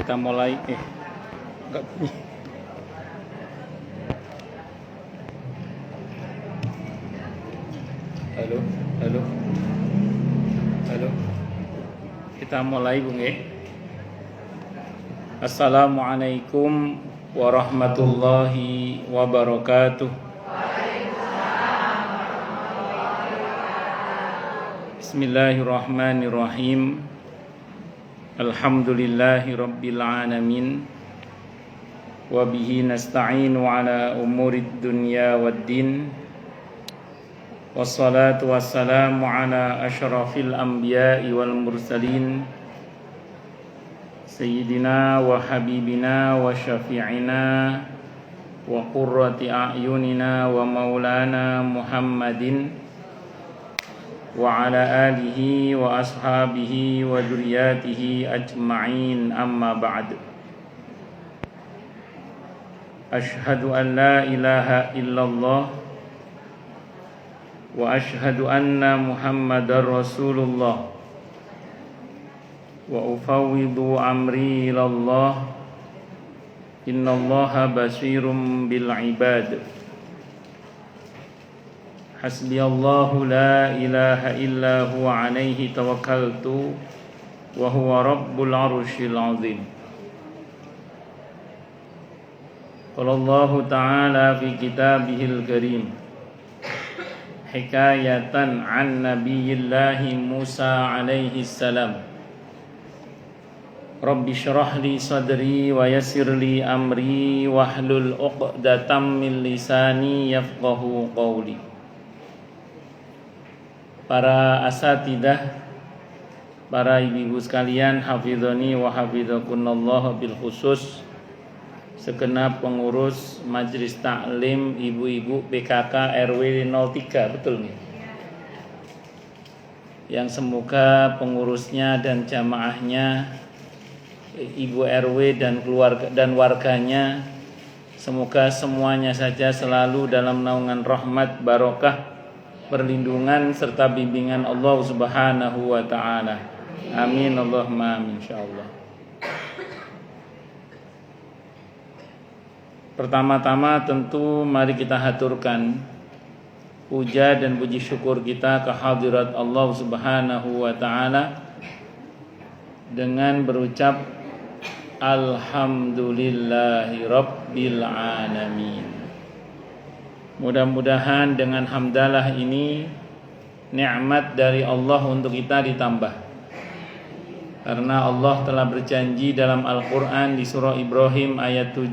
Kita mulai enggak bunyi. Halo, halo. Halo. Kita mulai, Bung. Assalamualaikum warahmatullahi wabarakatuh. Bismillahirrahmanirrahim. Alhamdulillahi rabbil alamin. Wa bihi nasta'inu ala umurid dunya waddin. Wassalatu wassalamu ala asyrafil anbiya'i wal mursalin Sayyidina wa habibina wa syafi'ina wa qurrati a'yunina wa maulana Muhammadin wa ala alihi wa ashabihi wa dzurriyyatihi ajma'in, amma ba'd. Asyhadu an la ilaha illallah wa asyhadu anna Muhammadar Rasulullah wa ufawwidu amri ilallah innallaha basirum bil ibad. Hasbiyallahu la ilaha illa huwa alaihi tawakkaltu wa huwa rabbul arsyil azim. Qala Allahu ta'ala fi kitabihil karim hikayatan an nabiyillahi Musa alaihi salam. Rabbi syrah li sadri wa yassir li amri wahlul 'uqdatam min lisani yafqahu qawli. Para asatidah, para ibu-ibu sekalian, hafizani wa hafizakunallah, bil khusus segenap pengurus Majelis Taklim ibu-ibu PKK RW 03, betul nih? Yang semoga pengurusnya dan jamaahnya, ibu RW dan keluarga dan warganya, semoga semuanya saja selalu dalam naungan rahmat, barokah, perlindungan serta bimbingan Allah Subhanahu wa ta'ala. Amin Allahumma amin insyaallah. Pertama-tama tentu mari kita haturkan puja dan puji syukur kita ke hadirat Allah Subhanahu wa ta'ala dengan berucap alhamdulillahi rabbil alamin. Mudah-mudahan dengan hamdalah ini nikmat dari Allah untuk kita ditambah. Karena Allah telah berjanji dalam Al-Qur'an di surah Ibrahim ayat 7,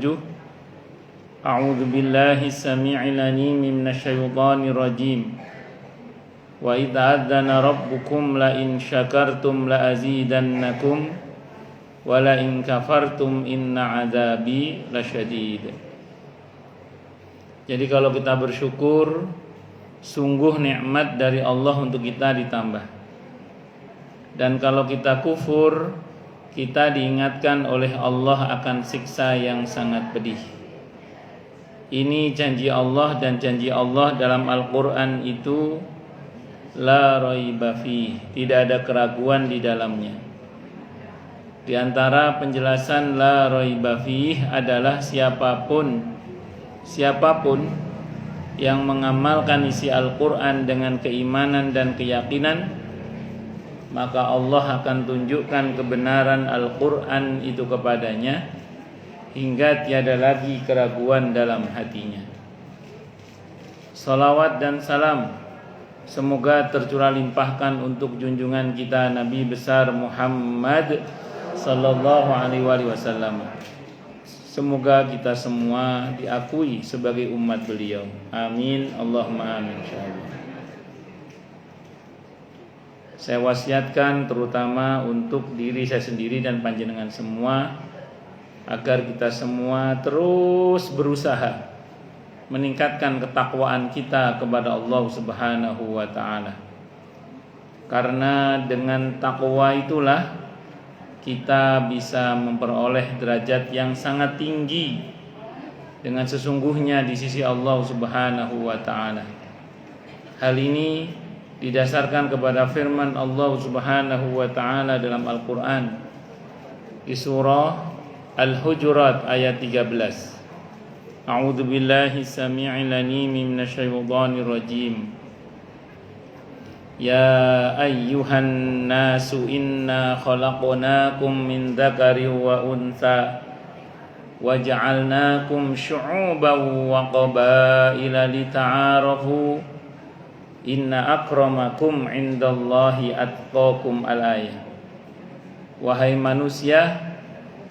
A'udzu billahi samii'il 'aliim minasyaitonir rajiim. Wa idz adzana rabbukum la in syakartum la azidannakum wa la in kafartum inna 'adzabi lasyadid. Jadi kalau kita bersyukur, sungguh nikmat dari Allah untuk kita ditambah. Dan kalau kita kufur, kita diingatkan oleh Allah akan siksa yang sangat pedih. Ini janji Allah, dan janji Allah dalam Al-Quran itu la raiba fih, tidak ada keraguan di dalamnya. Di antara penjelasan la raiba fih adalah siapapun yang mengamalkan isi Al-Quran dengan keimanan dan keyakinan, maka Allah akan tunjukkan kebenaran Al-Quran itu kepadanya hingga tiada lagi keraguan dalam hatinya. Salawat dan salam semoga tercurah limpahkan untuk junjungan kita Nabi besar Muhammad sallallahu alaihi wasallam. Semoga kita semua diakui sebagai umat beliau. Amin Allahumma amin insyaallah. Saya wasiatkan terutama untuk diri saya sendiri dan panjenengan semua, agar kita semua terus berusaha meningkatkan ketakwaan kita kepada Allah Subhanahu wa ta'ala. Karena dengan takwa itulah kita bisa memperoleh derajat yang sangat tinggi dengan sesungguhnya di sisi Allah Subhanahu wa ta'ala. Hal ini didasarkan kepada firman Allah Subhanahu wa ta'ala dalam Al-Quran di surah Al-Hujurat ayat 13. A'udzu billahi samii'il 'aliim minasyaitonir rajim. Ya ayyuhan nasu inna khalaqnakum min dzakarin wa untha waja'alnakum syu'uban wa qabaila lita'arafu inna akramakum 'indallahi atqakum al-ayah. Wahai manusia,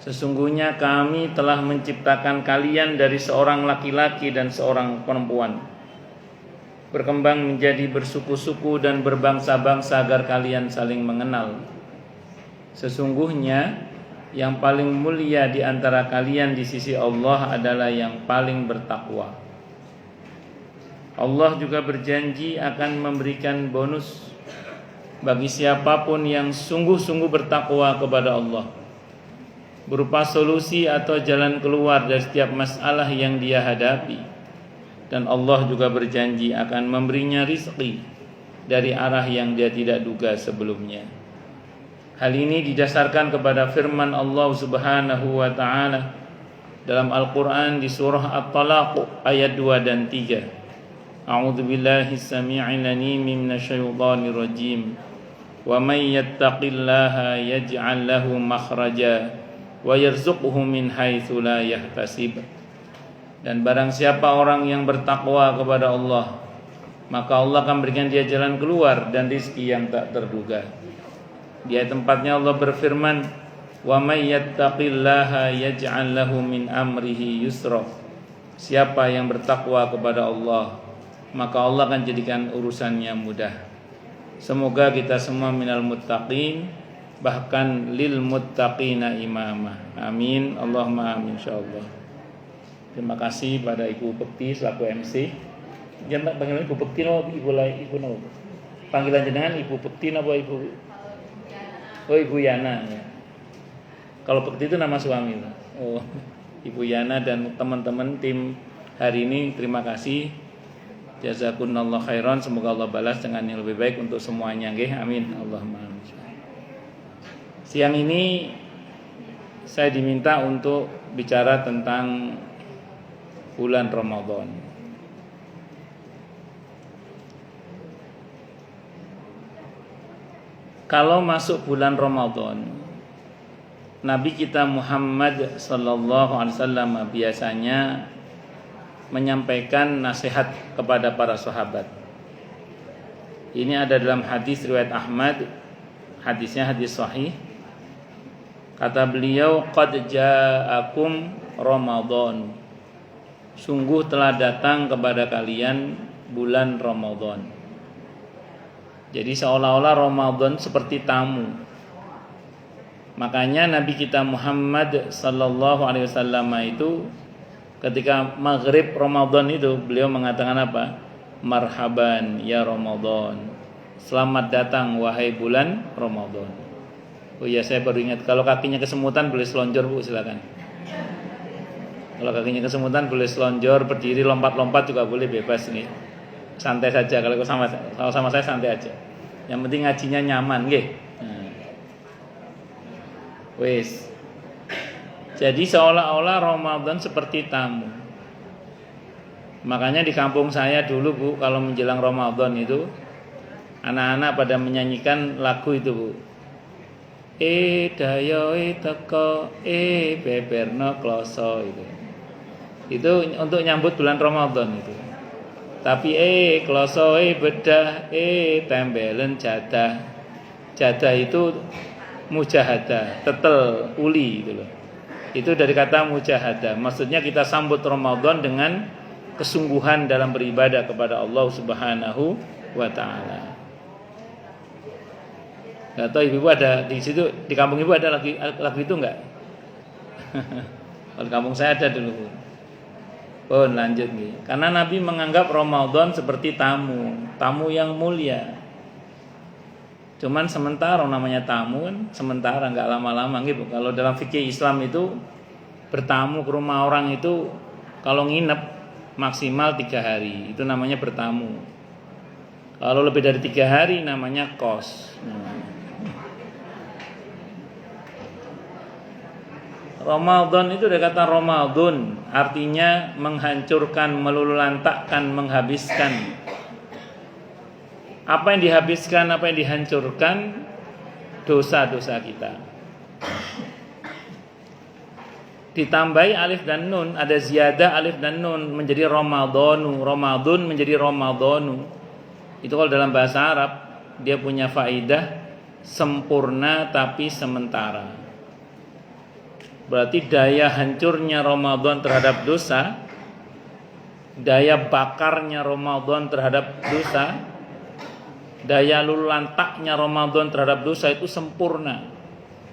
sesungguhnya kami telah menciptakan kalian dari seorang laki-laki dan seorang perempuan, berkembang menjadi bersuku-suku dan berbangsa-bangsa agar kalian saling mengenal. Sesungguhnya yang paling mulia di antara kalian di sisi Allah adalah yang paling bertakwa. Allah juga berjanji akan memberikan bonus bagi siapapun yang sungguh-sungguh bertakwa kepada Allah, berupa solusi atau jalan keluar dari setiap masalah yang dia hadapi. Dan Allah juga berjanji akan memberinya rizki dari arah yang dia tidak duga sebelumnya. Hal ini didasarkan kepada firman Allah Subhanahu wa ta'ala dalam Al-Quran di surah At-Talaq ayat 2 dan 3. A'udzu billahi samii'il 'aliim minasyaitonir rajim. Wa may yattaqillaha yaj'al lahu makhraja wa yarzuqhu min haitsu la yahtasib. Dan barang siapa orang yang bertakwa kepada Allah, maka Allah akan berikan dia jalan keluar dan rizki yang tak terduga. Di ayat tempatnya Allah berfirman, wa may yattaqillaha yaj'al lahu min amrihi yusra. Siapa yang bertakwa kepada Allah, maka Allah akan jadikan urusannya mudah. Semoga kita semua minal muttaqin, bahkan lil muttaqina imama. Amin, Allahumma amin insyaallah. Terima kasih pada Ibu Bekti selaku MC. Jangan panggil Ibu Bekti no, Ibu no. Panggilan jenengan Ibu Bekti apa Ibu? Oh, Ibu Yana ya. Kalau Bekti itu nama suami. Oh, Ibu Yana dan teman-teman tim hari ini terima kasih. Jazakumullah khairan, semoga Allah balas dengan yang lebih baik untuk semuanya nggih. Amin. Allahumma amin. Siang ini saya diminta untuk bicara tentang bulan Ramadan. Kalau masuk bulan Ramadan, Nabi kita Muhammad sallallahu alaihi wasallam biasanya menyampaikan nasihat kepada para sahabat. Ini ada dalam hadis riwayat Ahmad, hadisnya hadis sahih. Kata beliau, qad ja'akum Ramadan. Sungguh telah datang kepada kalian bulan Ramadan. Jadi seolah-olah Ramadan seperti tamu. Makanya Nabi kita Muhammad sallallahu alaihi wasallam itu ketika maghrib Ramadan itu beliau mengatakan apa? Marhaban ya Ramadan. Selamat datang wahai bulan Ramadan. Oh iya, saya baru ingat, kalau kakinya kesemutan boleh selonjor Bu, silakan. Kalau kakinya kesemutan boleh selonjor, berdiri, lompat-lompat juga boleh, bebas nih. Santai saja, kalau sama saya santai aja. Yang penting ngajinya nyaman, nggih. Wes. Jadi seolah-olah Ramadan seperti tamu. Makanya di kampung saya dulu Bu, kalau menjelang Ramadan itu anak-anak pada menyanyikan lagu itu Bu. Dayo teko beberno kloso itu. Itu untuk nyambut bulan Ramadan itu. Tapi kloso bedah tembelen jadah. Jadah itu mujahadah, tetel, uli gitu loh. Itu dari kata mujahadah. Maksudnya kita sambut Ramadan dengan kesungguhan dalam beribadah kepada Allah Subhanahu wa taala. Enggak tahu ibu ada di situ, di kampung ibu ada lagu itu enggak? Kalau di kampung saya ada dulu. Oh, lanjut nih. Karena Nabi menganggap Ramadan seperti tamu yang mulia. Cuman sementara namanya tamu kan, sementara enggak lama-lama gitu. Kalau dalam fikih Islam itu bertamu ke rumah orang itu kalau nginep maksimal 3 hari, itu namanya bertamu. Kalau lebih dari 3 hari namanya kos. Ramadan itu dari kata Ramadun, artinya menghancurkan, melululantakkan, menghabiskan. Apa yang dihabiskan, apa yang dihancurkan? Dosa-dosa kita. Ditambahi alif dan nun, ada ziyadah alif dan nun menjadi Ramadhanu, Ramadun menjadi Ramadhanu. Itu kalau dalam bahasa Arab dia punya faidah sempurna tapi sementara. Berarti daya hancurnya Ramadan terhadap dosa, daya bakarnya Ramadan terhadap dosa, daya lulantaknya Ramadan terhadap dosa itu sempurna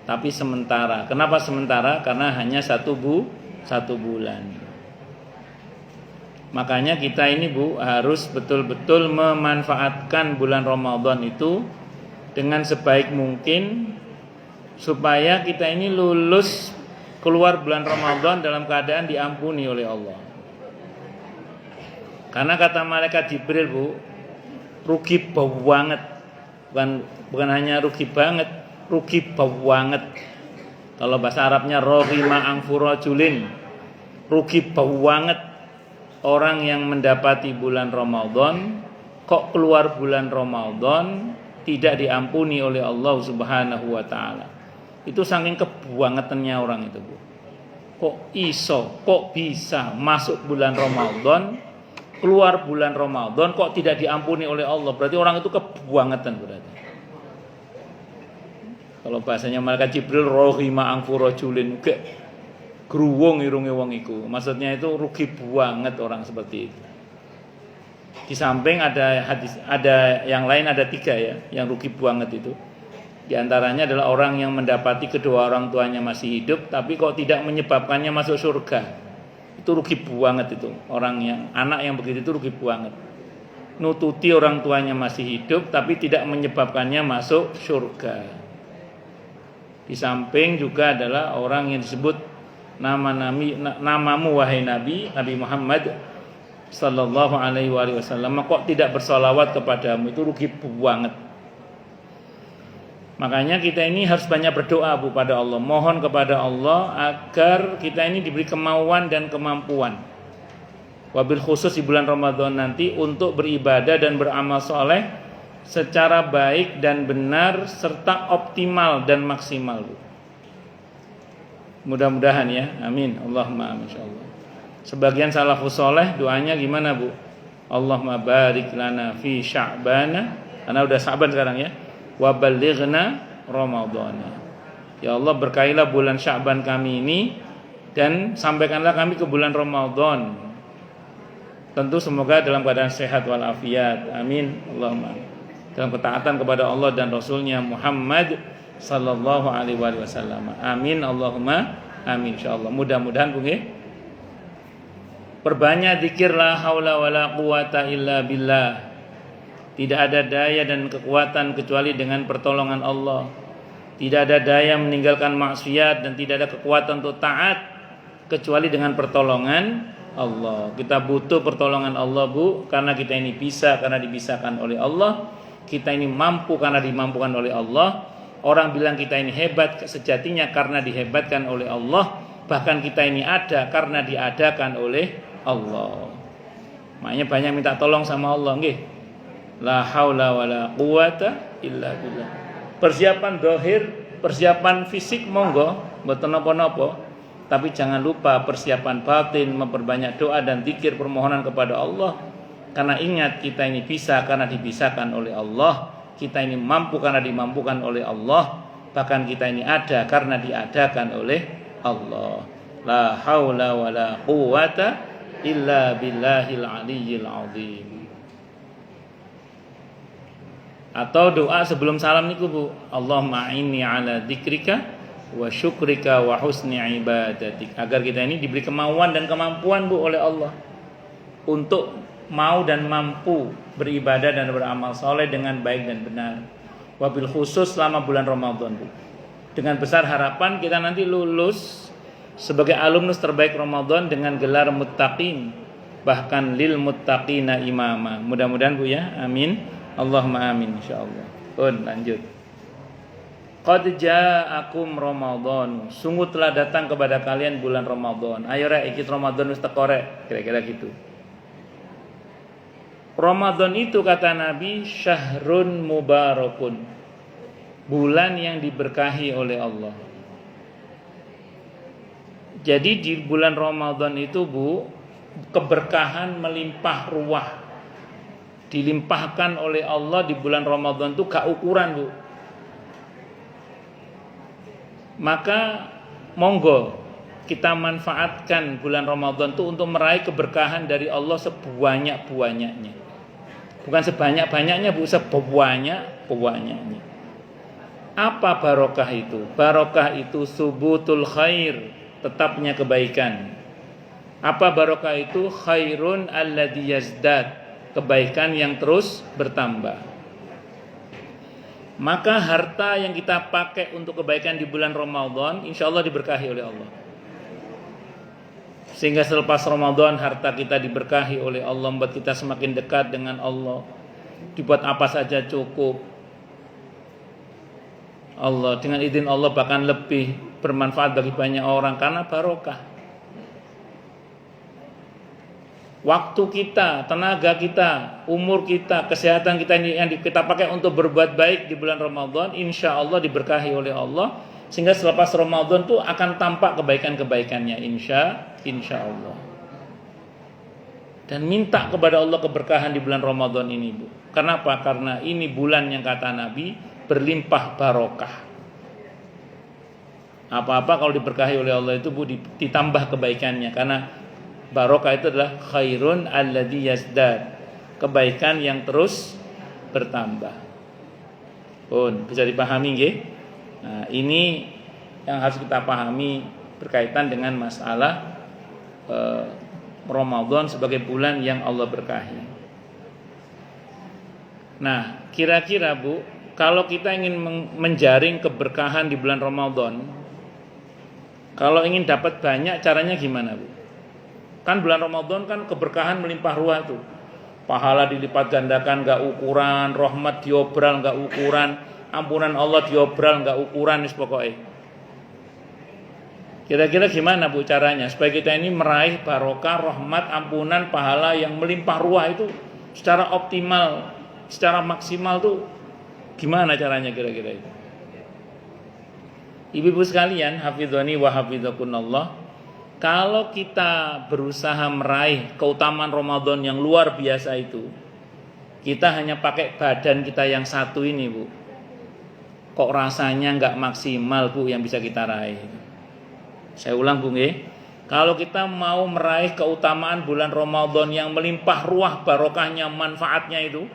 tapi sementara. Kenapa sementara? Karena hanya satu bulan. Makanya kita ini Bu harus betul-betul memanfaatkan bulan Ramadan itu dengan sebaik mungkin supaya kita ini lulus keluar bulan Ramadan dalam keadaan diampuni oleh Allah. Karena kata malaikat Jibril Bu, rugi banget. Bukan hanya rugi banget, rugi banget. Kalau bahasa Arabnya rohima angfurajulin, rugi banget orang yang mendapati bulan Ramadan kok keluar bulan Ramadan tidak diampuni oleh Allah Subhanahu wa taala. Itu saking kebangetannya orang itu, Bu. Kok bisa masuk bulan Ramadan, keluar bulan Ramadan kok tidak diampuni oleh Allah? Berarti orang itu kebangetan berarti. Kalau bahasanya malaikat Jibril rohima angfurajulin, ke gruwung irunge wong iku. Maksudnya itu rugi banget orang seperti itu. Di samping ada hadis, ada yang lain, ada 3 ya yang rugi banget itu. Di antaranya adalah orang yang mendapati kedua orang tuanya masih hidup tapi kok tidak menyebabkannya masuk surga. Itu rugi banget itu. Anak yang begitu itu rugi banget. Nututi orang tuanya masih hidup tapi tidak menyebabkannya masuk surga. Di samping juga adalah orang yang disebut namamu wahai Nabi Muhammad sallallahu alaihi wasallam kok tidak bersolawat kepadamu, itu rugi banget. Makanya kita ini harus banyak berdoa Bu pada Allah, mohon kepada Allah agar kita ini diberi kemauan dan kemampuan. Wabil khusus di bulan Ramadan nanti untuk beribadah dan beramal soleh secara baik dan benar serta optimal dan maksimal Bu. Mudah-mudahan ya, amin. Allahumma amin insyaallah. Sebagian salafus soleh doanya gimana Bu? Allahumma barik lana fi sya'bana, karena udah Sya'ban sekarang ya. Wa ballighna Ramadhana. Ya Allah, berkailah bulan Sya'ban kami ini dan sampaikanlah kami ke bulan Ramadan. Tentu semoga dalam keadaan sehat walafiat. Amin. Allahumma. Dalam ketaatan kepada Allah dan Rasulnya Muhammad sallallahu alaihi wasallam. Amin. Allahumma amin insyaallah. Mudah-mudahan Bu nggih. Perbanyak zikir la haula wala quwata illa billah. Tidak ada daya dan kekuatan kecuali dengan pertolongan Allah. Tidak ada daya meninggalkan maksiat dan tidak ada kekuatan untuk taat kecuali dengan pertolongan Allah. Kita butuh pertolongan Allah Bu, karena kita ini bisa karena dibisahkan oleh Allah. Kita ini mampu karena dimampukan oleh Allah. Orang bilang kita ini hebat, sejatinya karena dihebatkan oleh Allah. Bahkan kita ini ada karena diadakan oleh Allah. Makanya banyak minta tolong sama Allah nggih. La haula wala quwata illa billah. Persiapan zahir, persiapan fisik monggo, mboten napa-napa. Tapi jangan lupa persiapan batin, memperbanyak doa dan zikir permohonan kepada Allah. Karena ingat kita ini bisa karena dibisahkan oleh Allah. Kita ini mampu karena dimampukan oleh Allah. Bahkan kita ini ada karena diadakan oleh Allah. La haula wala quwata illa billahil aliyyil azim. Atau doa sebelum salam niku Bu, Allahumma inni ala dzikrika wa syukrika wa husni ibadatik. Agar kita ini diberi kemauan dan kemampuan Bu oleh Allah untuk mau dan mampu beribadah dan beramal soleh dengan baik dan benar. Wabil khusus selama bulan Ramadan Bu. Dengan besar harapan kita nanti lulus sebagai alumnus terbaik Ramadan dengan gelar muttaqin, bahkan lil muttaqina imama. Mudah-mudahan Bu ya, amin. Allahumma amin insyaallah. Lanjut. Qad ja'akum Ramadan. Sungguh telah datang kepada kalian bulan Ramadan. Ayo rek ikut Ramadan wis teko rek, kira-kira gitu. Ramadan itu kata Nabi syahrun mubarakun. Bulan yang diberkahi oleh Allah. Jadi di bulan Ramadan itu Bu, keberkahan melimpah ruah. Dilimpahkan oleh Allah di bulan Ramadan itu gak ukuran Bu. Maka monggo kita manfaatkan bulan Ramadan itu untuk meraih keberkahan dari Allah sebanyak-banyaknya. Bukan sebanyak-banyaknya Bu, sebanyak-banyaknya. Apa barokah itu? Barokah itu subutul khair, tetapnya kebaikan. Apa barokah itu? Khairun alladzi yazdad, kebaikan yang terus bertambah. Maka harta yang kita pakai untuk kebaikan di bulan Ramadan insya Allah diberkahi oleh Allah. Sehingga selepas Ramadan harta kita diberkahi oleh Allah, membuat kita semakin dekat dengan Allah. Dibuat apa saja cukup. Allah dengan izin Allah bahkan lebih bermanfaat bagi banyak orang karena barokah. Waktu kita, tenaga kita, umur kita, kesehatan kita yang kita pakai untuk berbuat baik di bulan Ramadan, insya Allah diberkahi oleh Allah, sehingga selepas Ramadan tuh akan tampak kebaikan-kebaikannya, insya Allah. Dan minta kepada Allah keberkahan di bulan Ramadan ini Bu. Kenapa? Karena ini bulan yang kata Nabi berlimpah barokah. Apa-apa kalau diberkahi oleh Allah itu Bu ditambah kebaikannya, karena barokah itu adalah khairun alladzi yazdad, kebaikan yang terus bertambah. Pun bisa dipahami nggih? Nah, ini yang harus kita pahami berkaitan dengan masalah Ramadan sebagai bulan yang Allah berkahi. Nah, kira-kira Bu, kalau kita ingin menjaring keberkahan di bulan Ramadan, kalau ingin dapat banyak, caranya gimana Bu? Kan bulan Ramadan kan keberkahan melimpah ruah tuh. Pahala dilipat gandakan gak ukuran, rahmat diobral gak ukuran, ampunan Allah diobral gak ukuran, pokoknya. Kira-kira gimana Bu caranya supaya kita ini meraih barokah, rahmat, ampunan, pahala yang melimpah ruah itu secara optimal, secara maksimal tuh gimana caranya kira-kira itu? Ibu-ibu sekalian, hafizani wa hafizakunallah. Kalau kita berusaha meraih keutamaan Ramadan yang luar biasa itu, kita hanya pakai badan kita yang satu ini Bu, kok rasanya gak maksimal Bu yang bisa kita raih. Saya ulang Bu nggih. Kalau kita mau meraih keutamaan bulan Ramadan yang melimpah ruah barokahnya, manfaatnya itu,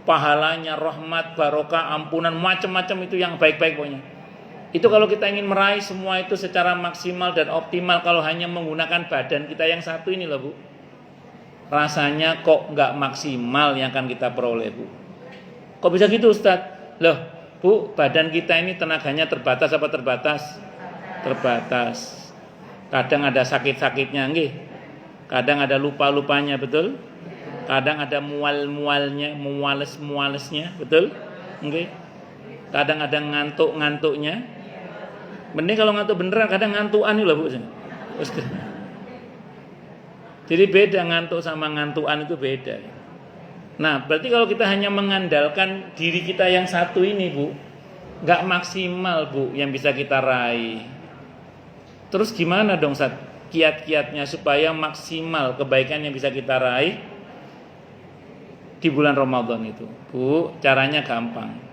pahalanya, rahmat, barokah, ampunan, macam-macam itu yang baik-baik pokoknya. Itu kalau kita ingin meraih semua itu secara maksimal dan optimal, kalau hanya menggunakan badan kita yang satu ini loh Bu, rasanya kok nggak maksimal yang akan kita peroleh Bu. Kok bisa gitu Ustadz? Loh Bu, badan kita ini tenaganya terbatas apa terbatas? Terbatas. Kadang ada sakit-sakitnya nggih. Kadang ada lupa-lupanya, betul? Kadang ada mual-mualnya, muales-mualesnya, betul? Nggih. Kadang ada ngantuk-ngantuknya. Mending kalau ngantuk beneran, kadang ngantuan loh Bu. Jadi beda ngantuk sama ngantuan itu beda. Nah, berarti kalau kita hanya mengandalkan diri kita yang satu ini Bu, nggak maksimal Bu yang bisa kita raih. Terus gimana dong Ustaz kiat-kiatnya supaya maksimal kebaikan yang bisa kita raih di bulan Ramadan itu? Bu, caranya gampang.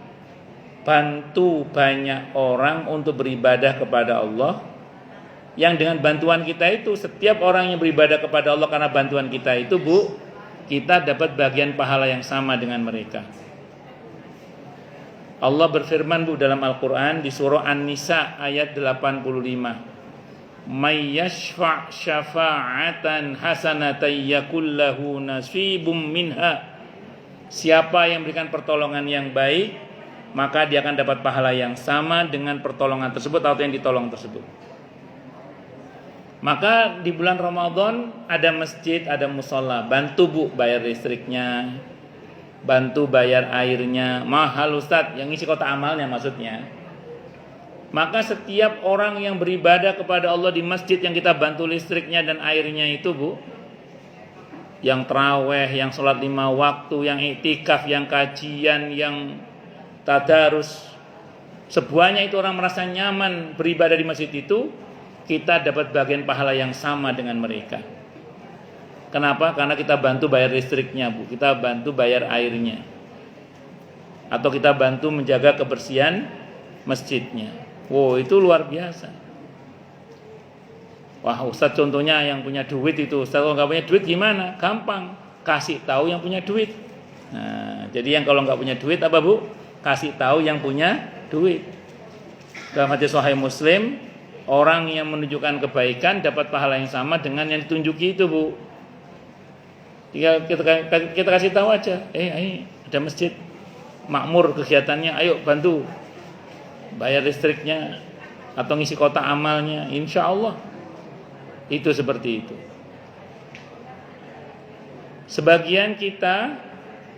Bantu banyak orang untuk beribadah kepada Allah, yang dengan bantuan kita itu, setiap orang yang beribadah kepada Allah karena bantuan kita itu Bu, kita dapat bagian pahala yang sama dengan mereka. Allah berfirman Bu dalam Al-Quran di surah An-Nisa ayat 85, may yashfa' syafa'atan hasanatan yakul lahu nasibum minha, siapa yang memberikan pertolongan yang baik, maka dia akan dapat pahala yang sama dengan pertolongan tersebut atau yang ditolong tersebut. Maka di bulan Ramadan ada masjid, ada musola, bantu Bu bayar listriknya, bantu bayar airnya. Mahal Ustadz, yang ngisi kota amalnya maksudnya. Maka setiap orang yang beribadah kepada Allah di masjid yang kita bantu listriknya dan airnya itu, Bu, yang taraweh, yang sholat 5 waktu, yang iktikaf, yang kajian, yang tadarus, semuanya itu orang merasa nyaman beribadah di masjid itu, kita dapat bagian pahala yang sama dengan mereka. Kenapa? Karena kita bantu bayar listriknya, Bu, kita bantu bayar airnya, atau kita bantu menjaga kebersihan masjidnya. Wow, itu luar biasa. Wah, Ustadz contohnya yang punya duit itu. Ustadz kalau nggak punya duit gimana? Gampang, kasih tahu yang punya duit. Nah, jadi yang kalau nggak punya duit apa, Bu? Kasih tahu yang punya duit. Dalam hadis Sahih Muslim, orang yang menunjukkan kebaikan dapat pahala yang sama dengan yang ditunjuki itu, Bu. Kita kasih tahu aja, ayo, ada masjid makmur kegiatannya, ayo bantu bayar listriknya atau ngisi kotak amalnya, insya Allah itu seperti itu. Sebagian kita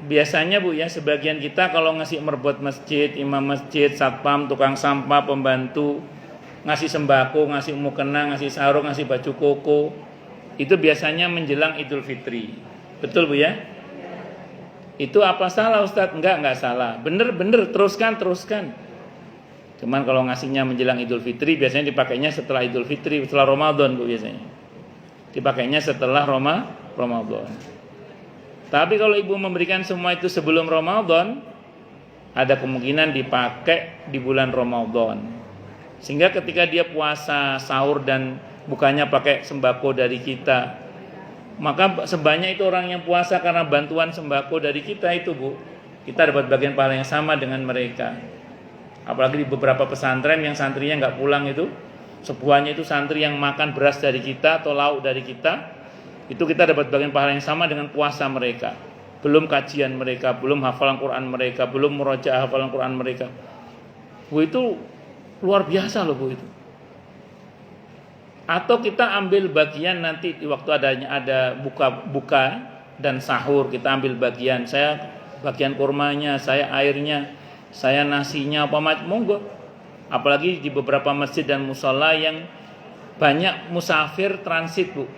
biasanya, Bu, ya, sebagian kita kalau ngasih merbot masjid, imam masjid, satpam, tukang sampah, pembantu, ngasih sembako, ngasih mukena, ngasih sarung, ngasih baju koko, itu biasanya menjelang Idul Fitri. Betul, Bu, ya? Itu apa salah, Ustadz? Enggak salah. Bener, teruskan. Cuman kalau ngasihnya menjelang Idul Fitri, biasanya dipakainya setelah Idul Fitri, setelah Ramadan, Bu, biasanya. Dipakainya setelah Ramadan. Tapi kalau ibu memberikan semua itu sebelum Ramadan, ada kemungkinan dipakai di bulan Ramadan. Sehingga ketika dia puasa, sahur dan bukanya pakai sembako dari kita, maka sebanyak itu orang yang puasa karena bantuan sembako dari kita itu, Bu, kita dapat bagian pahala yang sama dengan mereka. Apalagi di beberapa pesantren yang santrinya nggak pulang itu, sebuahnya itu santri yang makan beras dari kita atau lauk dari kita, itu kita dapat bagian pahala yang sama dengan puasa mereka. Belum kajian mereka, belum hafalan Quran mereka, belum murojaah hafalan Quran mereka. Bu, itu luar biasa loh, Bu, itu. Atau kita ambil bagian nanti di waktu ada buka dan sahur, kita ambil bagian, saya bagian kurmanya, saya airnya, saya nasinya, apa macam, monggo. Apalagi di beberapa masjid dan mushola yang banyak musafir transit, Bu.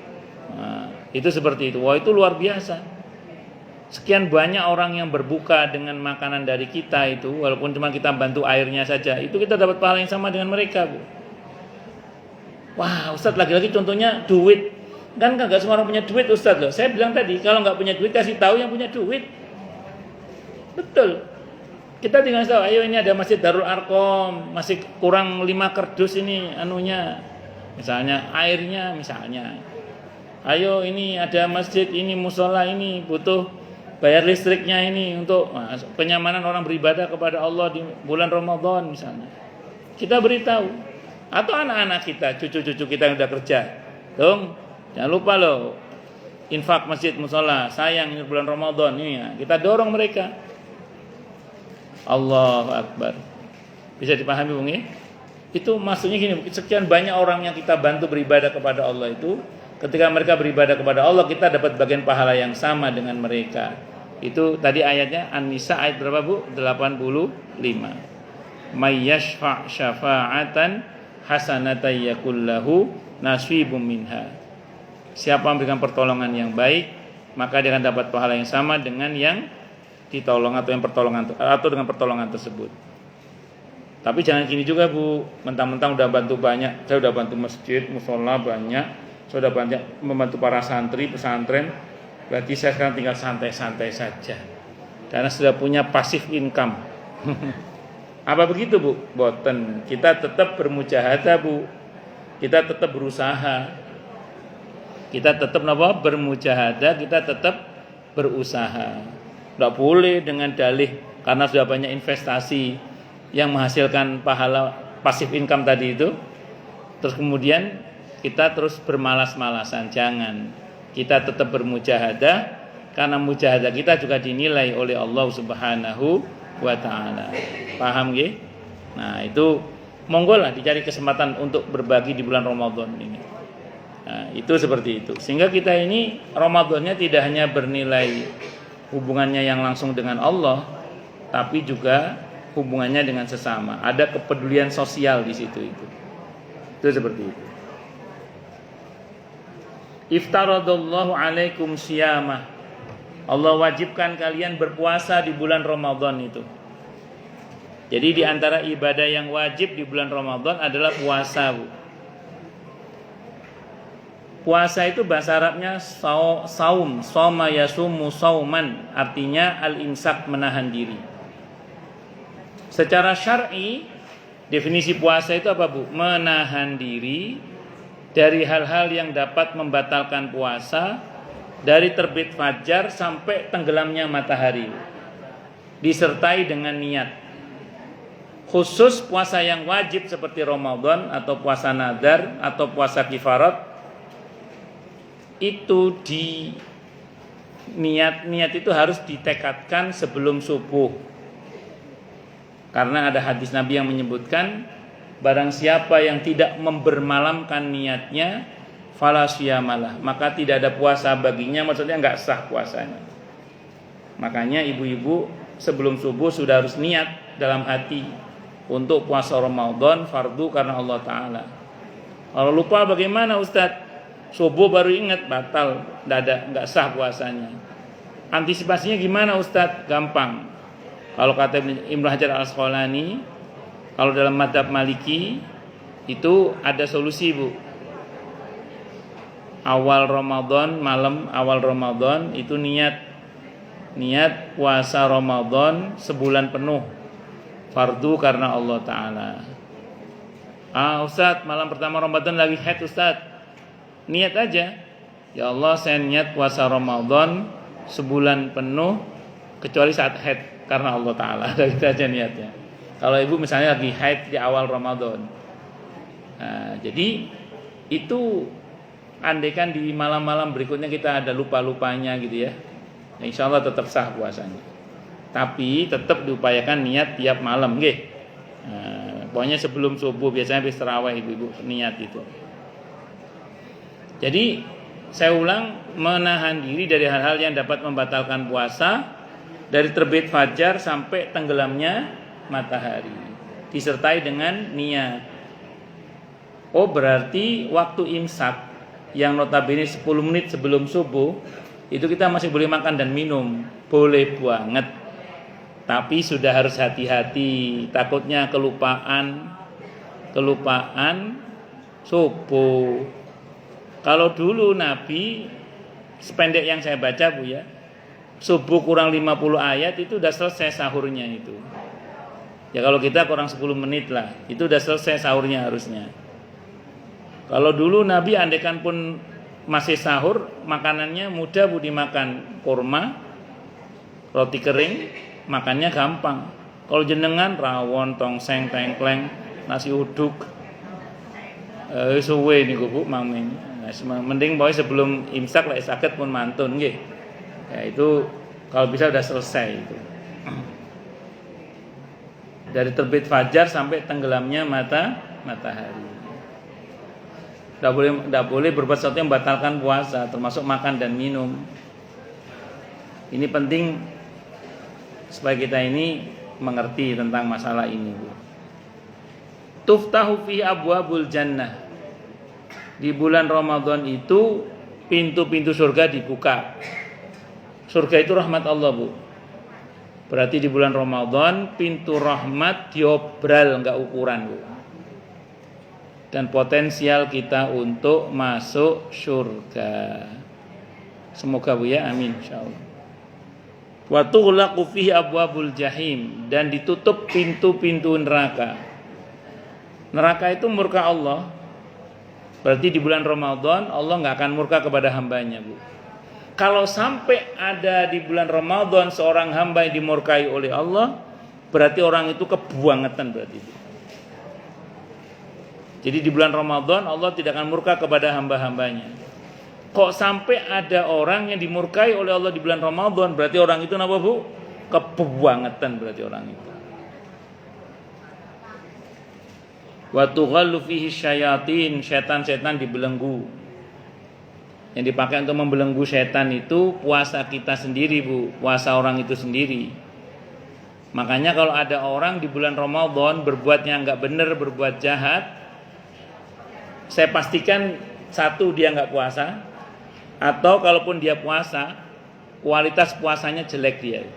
Nah, itu seperti itu. Wah, itu luar biasa. Sekian banyak orang yang berbuka dengan makanan dari kita itu, walaupun cuma kita bantu airnya saja, itu kita dapat pahala yang sama dengan mereka, Bu. Wah, Ustadz, lagi-lagi contohnya duit. Kan nggak semua orang punya duit, Ustadz, loh. Saya bilang tadi, kalau nggak punya duit, kasih tahu yang punya duit. Betul. Kita tinggal tahu, ayo ini ada masjid Darul Arkom, masih kurang 5 kardus ini anunya, misalnya airnya, misalnya. Ayo ini ada masjid ini, musola ini butuh bayar listriknya ini untuk kenyamanan orang beribadah kepada Allah di bulan Ramadan misalnya. Kita beritahu. Atau anak-anak kita, cucu-cucu kita yang udah kerja, dong, jangan lupa loh, infak masjid musola, sayang ini bulan Ramadan ini ya. Kita dorong mereka. Allahu Akbar. Bisa dipahami, Bung, ya? Itu maksudnya gini, sekian banyak orang yang kita bantu beribadah kepada Allah itu, ketika mereka beribadah kepada Allah, kita dapat bagian pahala yang sama dengan mereka. Itu tadi ayatnya An-Nisa ayat berapa, Bu? 85. May yashfa' syafa'atan hasanatan yakullahu nasibum minha. Siapa memberikan pertolongan yang baik, maka dia akan dapat pahala yang sama dengan yang ditolong atau yang pertolongan atau dengan pertolongan tersebut. Tapi jangan gini juga, Bu, mentang-mentang udah bantu banyak, saya udah bantu masjid, musola banyak, saya udah banyak membantu para santri, pesantren, berarti saya sekarang tinggal santai-santai saja karena sudah punya passive income. Apa begitu, Bu? Boten. Kita tetap bermujahadah, Bu. Kita tetap berusaha. Kita tetap bermujahadah, kita tetap berusaha. Tidak boleh dengan dalih karena sudah banyak investasi yang menghasilkan pahala pasif income tadi itu, terus kemudian kita terus bermalas-malasan. Jangan. Kita tetap bermujahadah karena mujahadah kita juga dinilai oleh Allah Subhanahu wa ta'ala. Paham nggih? Nah, itu monggo lah dicari kesempatan untuk berbagi di bulan Ramadan ini. Nah, itu seperti itu. Sehingga kita ini Ramadannya tidak hanya bernilai hubungannya yang langsung dengan Allah, tapi juga hubungannya dengan sesama. Ada kepedulian sosial di situ itu. Itu seperti itu. Iftaradallahu alaikum siyamah. Allah wajibkan kalian berpuasa di bulan Ramadan itu. Jadi di antara ibadah yang wajib di bulan Ramadan adalah puasa, Bu. Puasa itu bahasa Arabnya saum, soma yasumu sauman, artinya al-imsak, menahan diri. Secara syar'i, definisi puasa itu apa, Bu? Menahan diri dari hal-hal yang dapat membatalkan puasa dari terbit fajar sampai tenggelamnya matahari, disertai dengan niat. Khusus puasa yang wajib seperti Ramadan atau puasa nadar atau puasa kifarat, itu di niat itu harus ditekadkan sebelum subuh. Karena ada hadis Nabi yang menyebutkan, barang siapa yang tidak membermalamkan niatnya, fala siyamalah, maka tidak ada puasa baginya, maksudnya enggak sah puasanya. Makanya ibu-ibu sebelum subuh sudah harus niat dalam hati untuk puasa Ramadan fardu karena Allah Ta'ala. Kalau lupa bagaimana, Ustadz? Subuh baru ingat, batal, enggak sah puasanya. Antisipasinya gimana, Ustadz? Gampang. Kalau kata Ibnu Hajar Al-Asqalani, kalau dalam mazhab Maliki itu ada solusi, Bu. Awal Ramadan, malam awal Ramadan itu niat puasa Ramadan sebulan penuh, fardu karena Allah Ta'ala. Ustadz, malam pertama Ramadan lagi haid, Ustadz. Niat aja, ya Allah, saya niat puasa Ramadan sebulan penuh kecuali saat haid karena Allah Ta'ala. Itu aja niatnya. Kalau ibu misalnya lagi haid di awal Ramadan, nah, jadi itu andaikan di malam-malam berikutnya kita ada lupa-lupanya gitu ya, insya Allah tetap sah puasanya. Tapi tetap diupayakan niat tiap malam, nggih. Nah, pokoknya sebelum subuh, biasanya habis tarawih ibu-ibu niat itu. Jadi saya ulang, menahan diri dari hal-hal yang dapat membatalkan puasa dari terbit fajar sampai tenggelamnya matahari, disertai dengan niat. Oh, berarti waktu imsak yang notabene 10 menit sebelum subuh itu kita masih boleh makan dan minum, boleh banget. Tapi sudah harus hati-hati, takutnya kelupaan subuh. Kalau dulu Nabi, sependek yang saya baca, Bu ya, subuh kurang 50 ayat itu udah selesai sahurnya itu. Ya kalau kita kurang 10 menit lah, itu udah selesai sahurnya harusnya. Kalau dulu Nabi andaikan pun masih sahur, makanannya mudah, Bu, dimakan. Kurma, roti kering, makannya gampang. Kalau jenengan rawon, tongseng, tengkleng, nasi uduk, suwe niku, Bu, mangming. Mending boy sebelum imsak lah sakit pun mantun nggih. Ya itu kalau bisa udah selesai itu. Dari terbit fajar sampai tenggelamnya matahari. Tidak boleh berbuat sesuatu yang membatalkan puasa, termasuk makan dan minum. Ini penting supaya kita ini mengerti tentang masalah ini, Bu. Tuftahu fi abwabul jannah. Di bulan Ramadan itu pintu-pintu surga dibuka. Surga itu rahmat Allah, Bu. Berarti di bulan Ramadan pintu rahmat diobral, enggak ukuran, Bu. Dan potensial kita untuk masuk surga. Semoga, Bu ya, amin insyaallah. Wa tughlaqu fihi abwabul jahim, dan ditutup pintu-pintu neraka. Neraka itu murka Allah. Berarti di bulan Ramadan Allah nggak akan murka kepada hambanya, Bu. Kalau sampai ada di bulan Ramadan seorang hamba yang dimurkai oleh Allah, berarti orang itu kebuangetan berarti. Jadi di bulan Ramadan Allah tidak akan murka kepada hamba-hambanya. Kok sampai ada orang yang dimurkai oleh Allah di bulan Ramadan, berarti orang itu apa, Bu? Kebuangetan berarti orang itu. Wa tughallu fihi syayatin, setan-setan dibelenggu. Yang dipakai untuk membelenggu setan itu puasa kita sendiri, Bu, puasa orang itu sendiri. Makanya kalau ada orang di bulan Ramadan berbuatnya nggak benar, berbuat jahat, saya pastikan satu, dia nggak puasa, atau kalaupun dia puasa, kualitas puasanya jelek dia.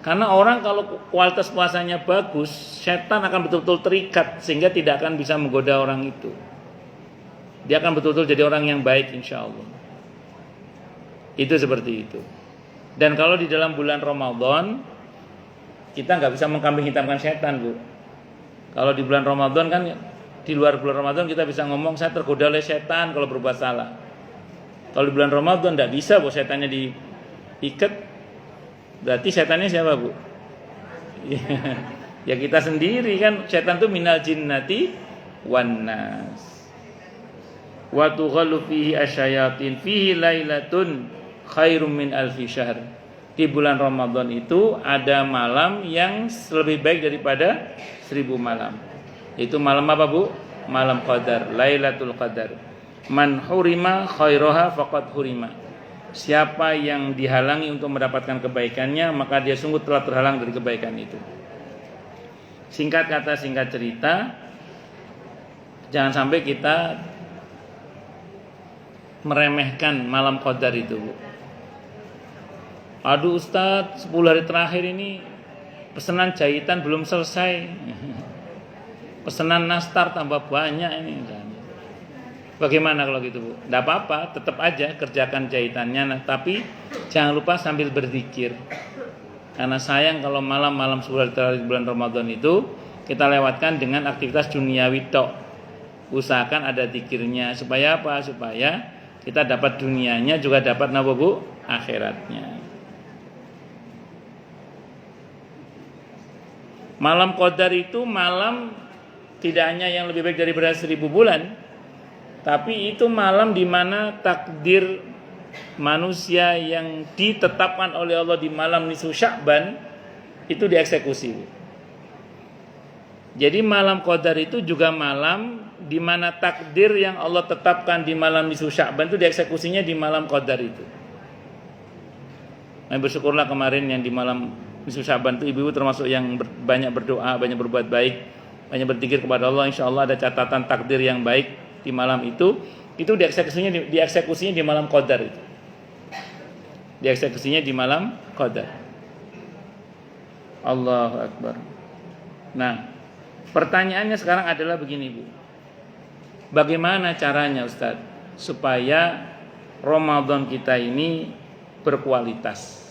Karena orang kalau kualitas puasanya bagus, setan akan betul-betul terikat sehingga tidak akan bisa menggoda orang itu. Dia akan betul-betul jadi orang yang baik insya Allah. Itu seperti itu. Dan kalau di dalam bulan Ramadan, kita nggak bisa mengkambing hitamkan setan, Bu. Kalau di bulan Ramadan kan, di luar bulan Ramadan kita bisa ngomong saya tergoda oleh setan kalau berbuat salah. Kalau di bulan Ramadan nggak bisa, Bu, setannya diikat. Berarti setannya siapa, Bu? Ya kita sendiri kan. Setan itu minal jinnati wan nas. Wa tughallu fihi asyayatin fihi lailatun khairum min alfi syahr. Di bulan Ramadan itu ada malam yang lebih baik daripada 1000 malam. Itu malam apa, Bu? Malam Qadar, Lailatul Qadar. Man hurima khairaha faqad hurima. Siapa yang dihalangi untuk mendapatkan kebaikannya, maka dia sungguh telah terhalang dari kebaikan itu. Singkat kata, singkat cerita, jangan sampai kita meremehkan malam Qadar itu, Bu. Aduh Ustadz, 10 hari terakhir ini pesanan jahitan belum selesai. Pesanan nastar tambah banyak ini. Bagaimana kalau gitu, Bu? Tidak apa-apa, tetap aja kerjakan jahitannya, tapi jangan lupa sambil berzikir. Karena sayang kalau malam-malam 10 hari terakhir bulan Ramadan itu kita lewatkan dengan aktivitas duniawi tok. Usahakan ada zikirnya. Supaya apa? Supaya kita dapat dunianya juga dapat napa, Bu? Akhiratnya. Malam Qadar itu malam tidak hanya yang lebih baik daripada 1000 bulan, tapi itu malam di mana takdir manusia yang ditetapkan oleh Allah di malam nisfu Sya'ban itu dieksekusi. Jadi malam Qadar itu juga malam di mana takdir yang Allah tetapkan di malam nisfu Sya'ban itu dieksekusinya di malam Qadar itu. Nah, bersyukurlah kemarin yang di malam nisfu Sya'ban itu ibu-ibu termasuk yang banyak berdoa, banyak berbuat baik, banyak berzikir kepada Allah. Insya Allah ada catatan takdir yang baik di malam itu dieksekusinya di malam Qadar itu. Dieksekusinya di malam Qadar. Allahu Akbar. Nah, pertanyaannya sekarang adalah begini, Bu. Bagaimana caranya, Ustaz, supaya Ramadan kita ini berkualitas?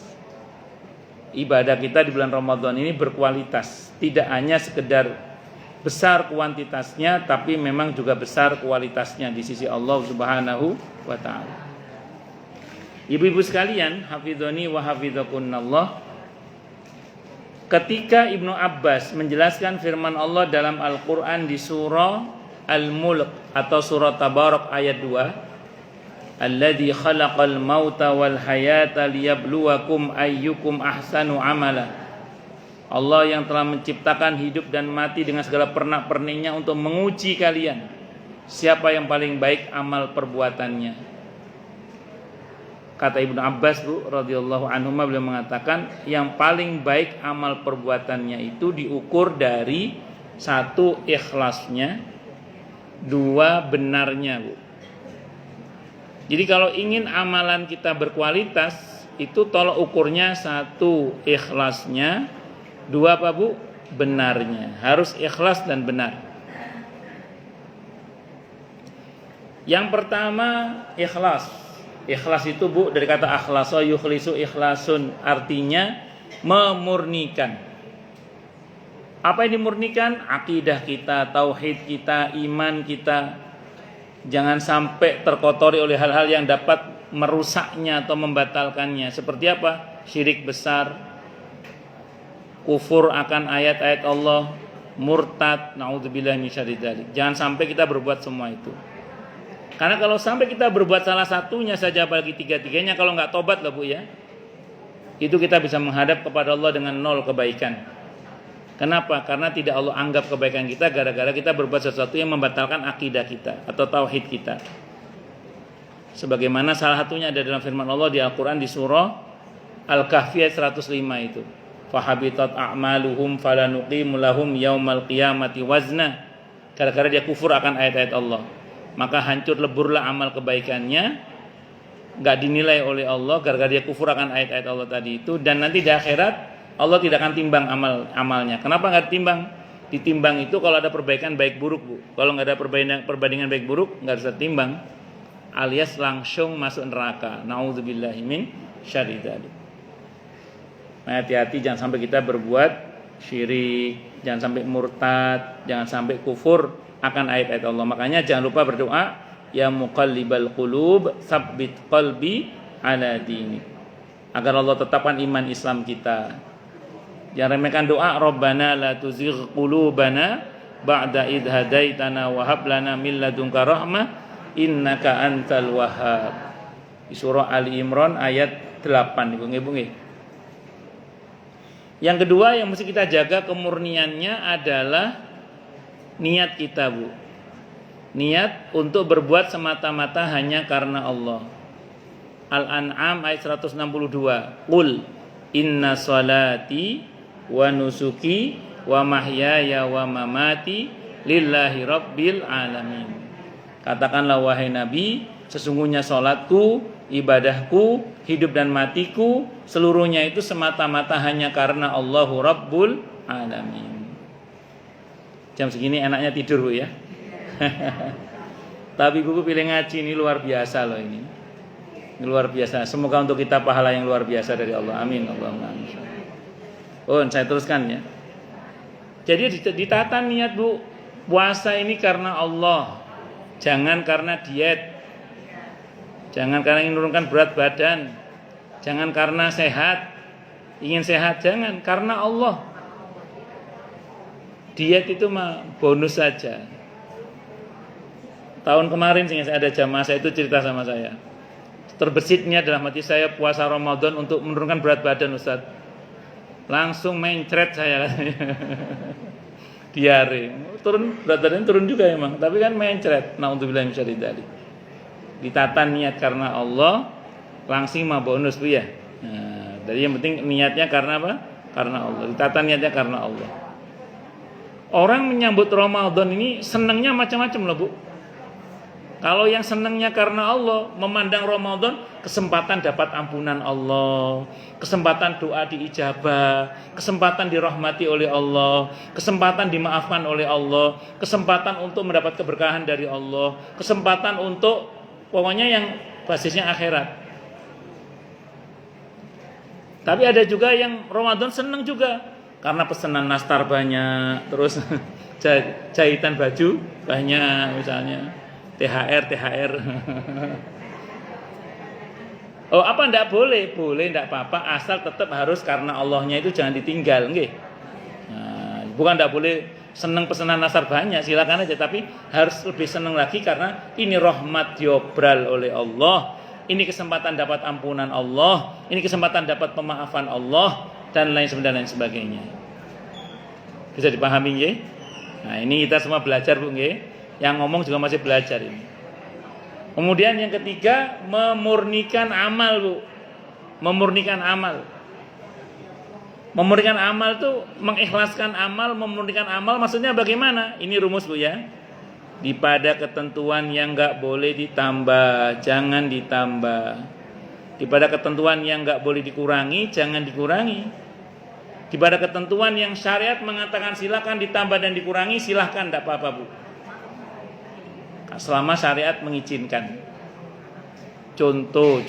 Ibadah kita di bulan Ramadan ini berkualitas, tidak hanya sekedar besar kuantitasnya, tapi memang juga besar kualitasnya di sisi Allah Subhanahu wa ta'ala. Ibu-ibu sekalian, hafidhoni wa hafidhakunallah, ketika Ibnu Abbas menjelaskan firman Allah dalam Al-Quran di surah Al-Mulk atau surah Tabarak ayat 2, Alladzi khalaqal mauta wal hayata liyabluwakum ayyukum ahsanu amala. Allah yang telah menciptakan hidup dan mati dengan segala pernak-perniknya untuk menguji kalian siapa yang paling baik amal perbuatannya. Kata Ibnu Abbas, Bu, radhiyallahu anhu, beliau mengatakan yang paling baik amal perbuatannya itu diukur dari 1 ikhlasnya, 2 benarnya, Bu. Jadi kalau ingin amalan kita berkualitas, itu tolok ukurnya 1 ikhlasnya, 2 apa, Bu? Benarnya. Harus ikhlas dan benar. Yang pertama ikhlas. Ikhlas itu, Bu, dari kata akhlasa yukhlisu ikhlasun, artinya memurnikan. Apa yang dimurnikan? Akidah kita, tauhid kita, iman kita. Jangan sampai terkotori oleh hal-hal yang dapat merusaknya atau membatalkannya. Seperti apa? Syirik besar, kufur akan ayat-ayat Allah, murtad, naudzubillah min syarri dzalik. Jangan sampai kita berbuat semua itu. Karena kalau sampai kita berbuat salah satunya saja, apalagi 3-tiganya, kalau nggak tobat lah, Bu, ya, itu kita bisa menghadap kepada Allah dengan 0 kebaikan. Kenapa? Karena tidak Allah anggap kebaikan kita gara-gara kita berbuat sesuatu yang membatalkan akidah kita atau tauhid kita. Sebagaimana salah satunya ada dalam firman Allah di Al-Quran di surah Al-Kahfi ayat 105 itu. fahabitat a'maluhum falanuqimu lahum yaumal qiyamati wazna. Gara-gara dia kufur akan ayat-ayat Allah, maka hancur leburlah amal kebaikannya, enggak dinilai oleh Allah gara-gara dia kufur akan ayat-ayat Allah tadi itu. Dan nanti di akhirat Allah tidak akan timbang amalnya. Kenapa enggak ditimbang? Ditimbang itu kalau ada perbaikan baik buruk, Bu. Kalau enggak ada perbandingan baik buruk, enggak bisa timbang, alias langsung masuk neraka. Nauzubillahi min syarri dzalik. Nah, hati-hati jangan sampai kita berbuat syirik, jangan sampai murtad, jangan sampai kufur akan ayat-ayat Allah. Makanya jangan lupa berdoa, ya muqallibal qulub, tsabbit qalbi ala dinik. Agar Allah tetapkan iman Islam kita. Jangan remehkan doa, Rabbana la tuzigh qulubana ba'da idh hadaitana wa hab lana min ladunka rahmah innaka antal wahhab. Di surah Ali Imran ayat 8 ibu nggih. Yang kedua yang mesti kita jaga kemurniannya adalah niat kita, Bu. Niat untuk berbuat semata-mata hanya karena Allah. Al-An'am ayat 162. Qul inna salati wa nusuki wa mahyaya wa mamati lillahi rabbil alamin. Katakanlah wahai Nabi, sesungguhnya salatku, ibadahku, hidup dan matiku seluruhnya itu semata-mata hanya karena Allahu Rabbul Alamin. Jam segini enaknya tidur, Bu, ya. Tapi buku pilih ngaji ini luar biasa loh ini. Ini luar biasa. Semoga untuk kita pahala yang luar biasa dari Allah. Amin. Allahumma amin. Oh, saya teruskan ya. Jadi ditata niat, Bu. Puasa ini karena Allah. Jangan karena diet. Jangan karena ingin menurunkan berat badan. Jangan karena sehat. Ingin sehat, jangan. Karena Allah. Diet itu mah bonus saja. Tahun kemarin saya ada jamaah saya itu cerita sama saya. Terbesitnya dalam hati saya puasa Ramadan untuk menurunkan berat badan, Ustaz. Langsung mencret saya katanya. Diare. Turun berat badan turun juga emang, tapi kan mencret. Nauzubillahi min syarri dzalik. Ditata niat karena Allah, langsing mah bonus, Bu, ya. Nah, jadi yang penting niatnya karena apa? Karena Allah. Ditata niatnya karena Allah. Orang menyambut Ramadan ini senangnya macam-macam loh, Bu. Kalau yang senangnya karena Allah, memandang Ramadan, kesempatan dapat ampunan Allah, kesempatan doa diijabah, kesempatan dirahmati oleh Allah, kesempatan dimaafkan oleh Allah, kesempatan untuk mendapat keberkahan dari Allah, kesempatan untuk pokoknya yang basisnya akhirat. Tapi ada juga yang Ramadan senang juga karena pesanan nastar banyak, terus jahitan baju banyak misalnya. THR. Oh, apa enggak boleh? Boleh, enggak apa-apa, asal tetap harus karena Allahnya itu jangan ditinggal, nggih. Nah, bukan enggak boleh senang pesanan nasar banyak, silakan aja, tapi harus lebih senang lagi karena ini rahmat diobral oleh Allah. Ini kesempatan dapat ampunan Allah, ini kesempatan dapat pemaafan Allah dan lain sebagainya. Bisa dipahami nggih? Nah, ini kita semua belajar, Bu, nggih. Yang ngomong juga masih belajar ini. Kemudian yang ketiga, memurnikan amal, Bu. Memurnikan amal. Memurnikan amal itu mengikhlaskan amal, memurnikan amal maksudnya bagaimana? Ini rumus, Bu, ya. Pada ketentuan yang enggak boleh ditambah, jangan ditambah. Pada ketentuan yang enggak boleh dikurangi, jangan dikurangi. Pada ketentuan yang syariat mengatakan silakan ditambah dan dikurangi, silakan, enggak apa-apa, Bu. Selama syariat mengizinkan. Contoh.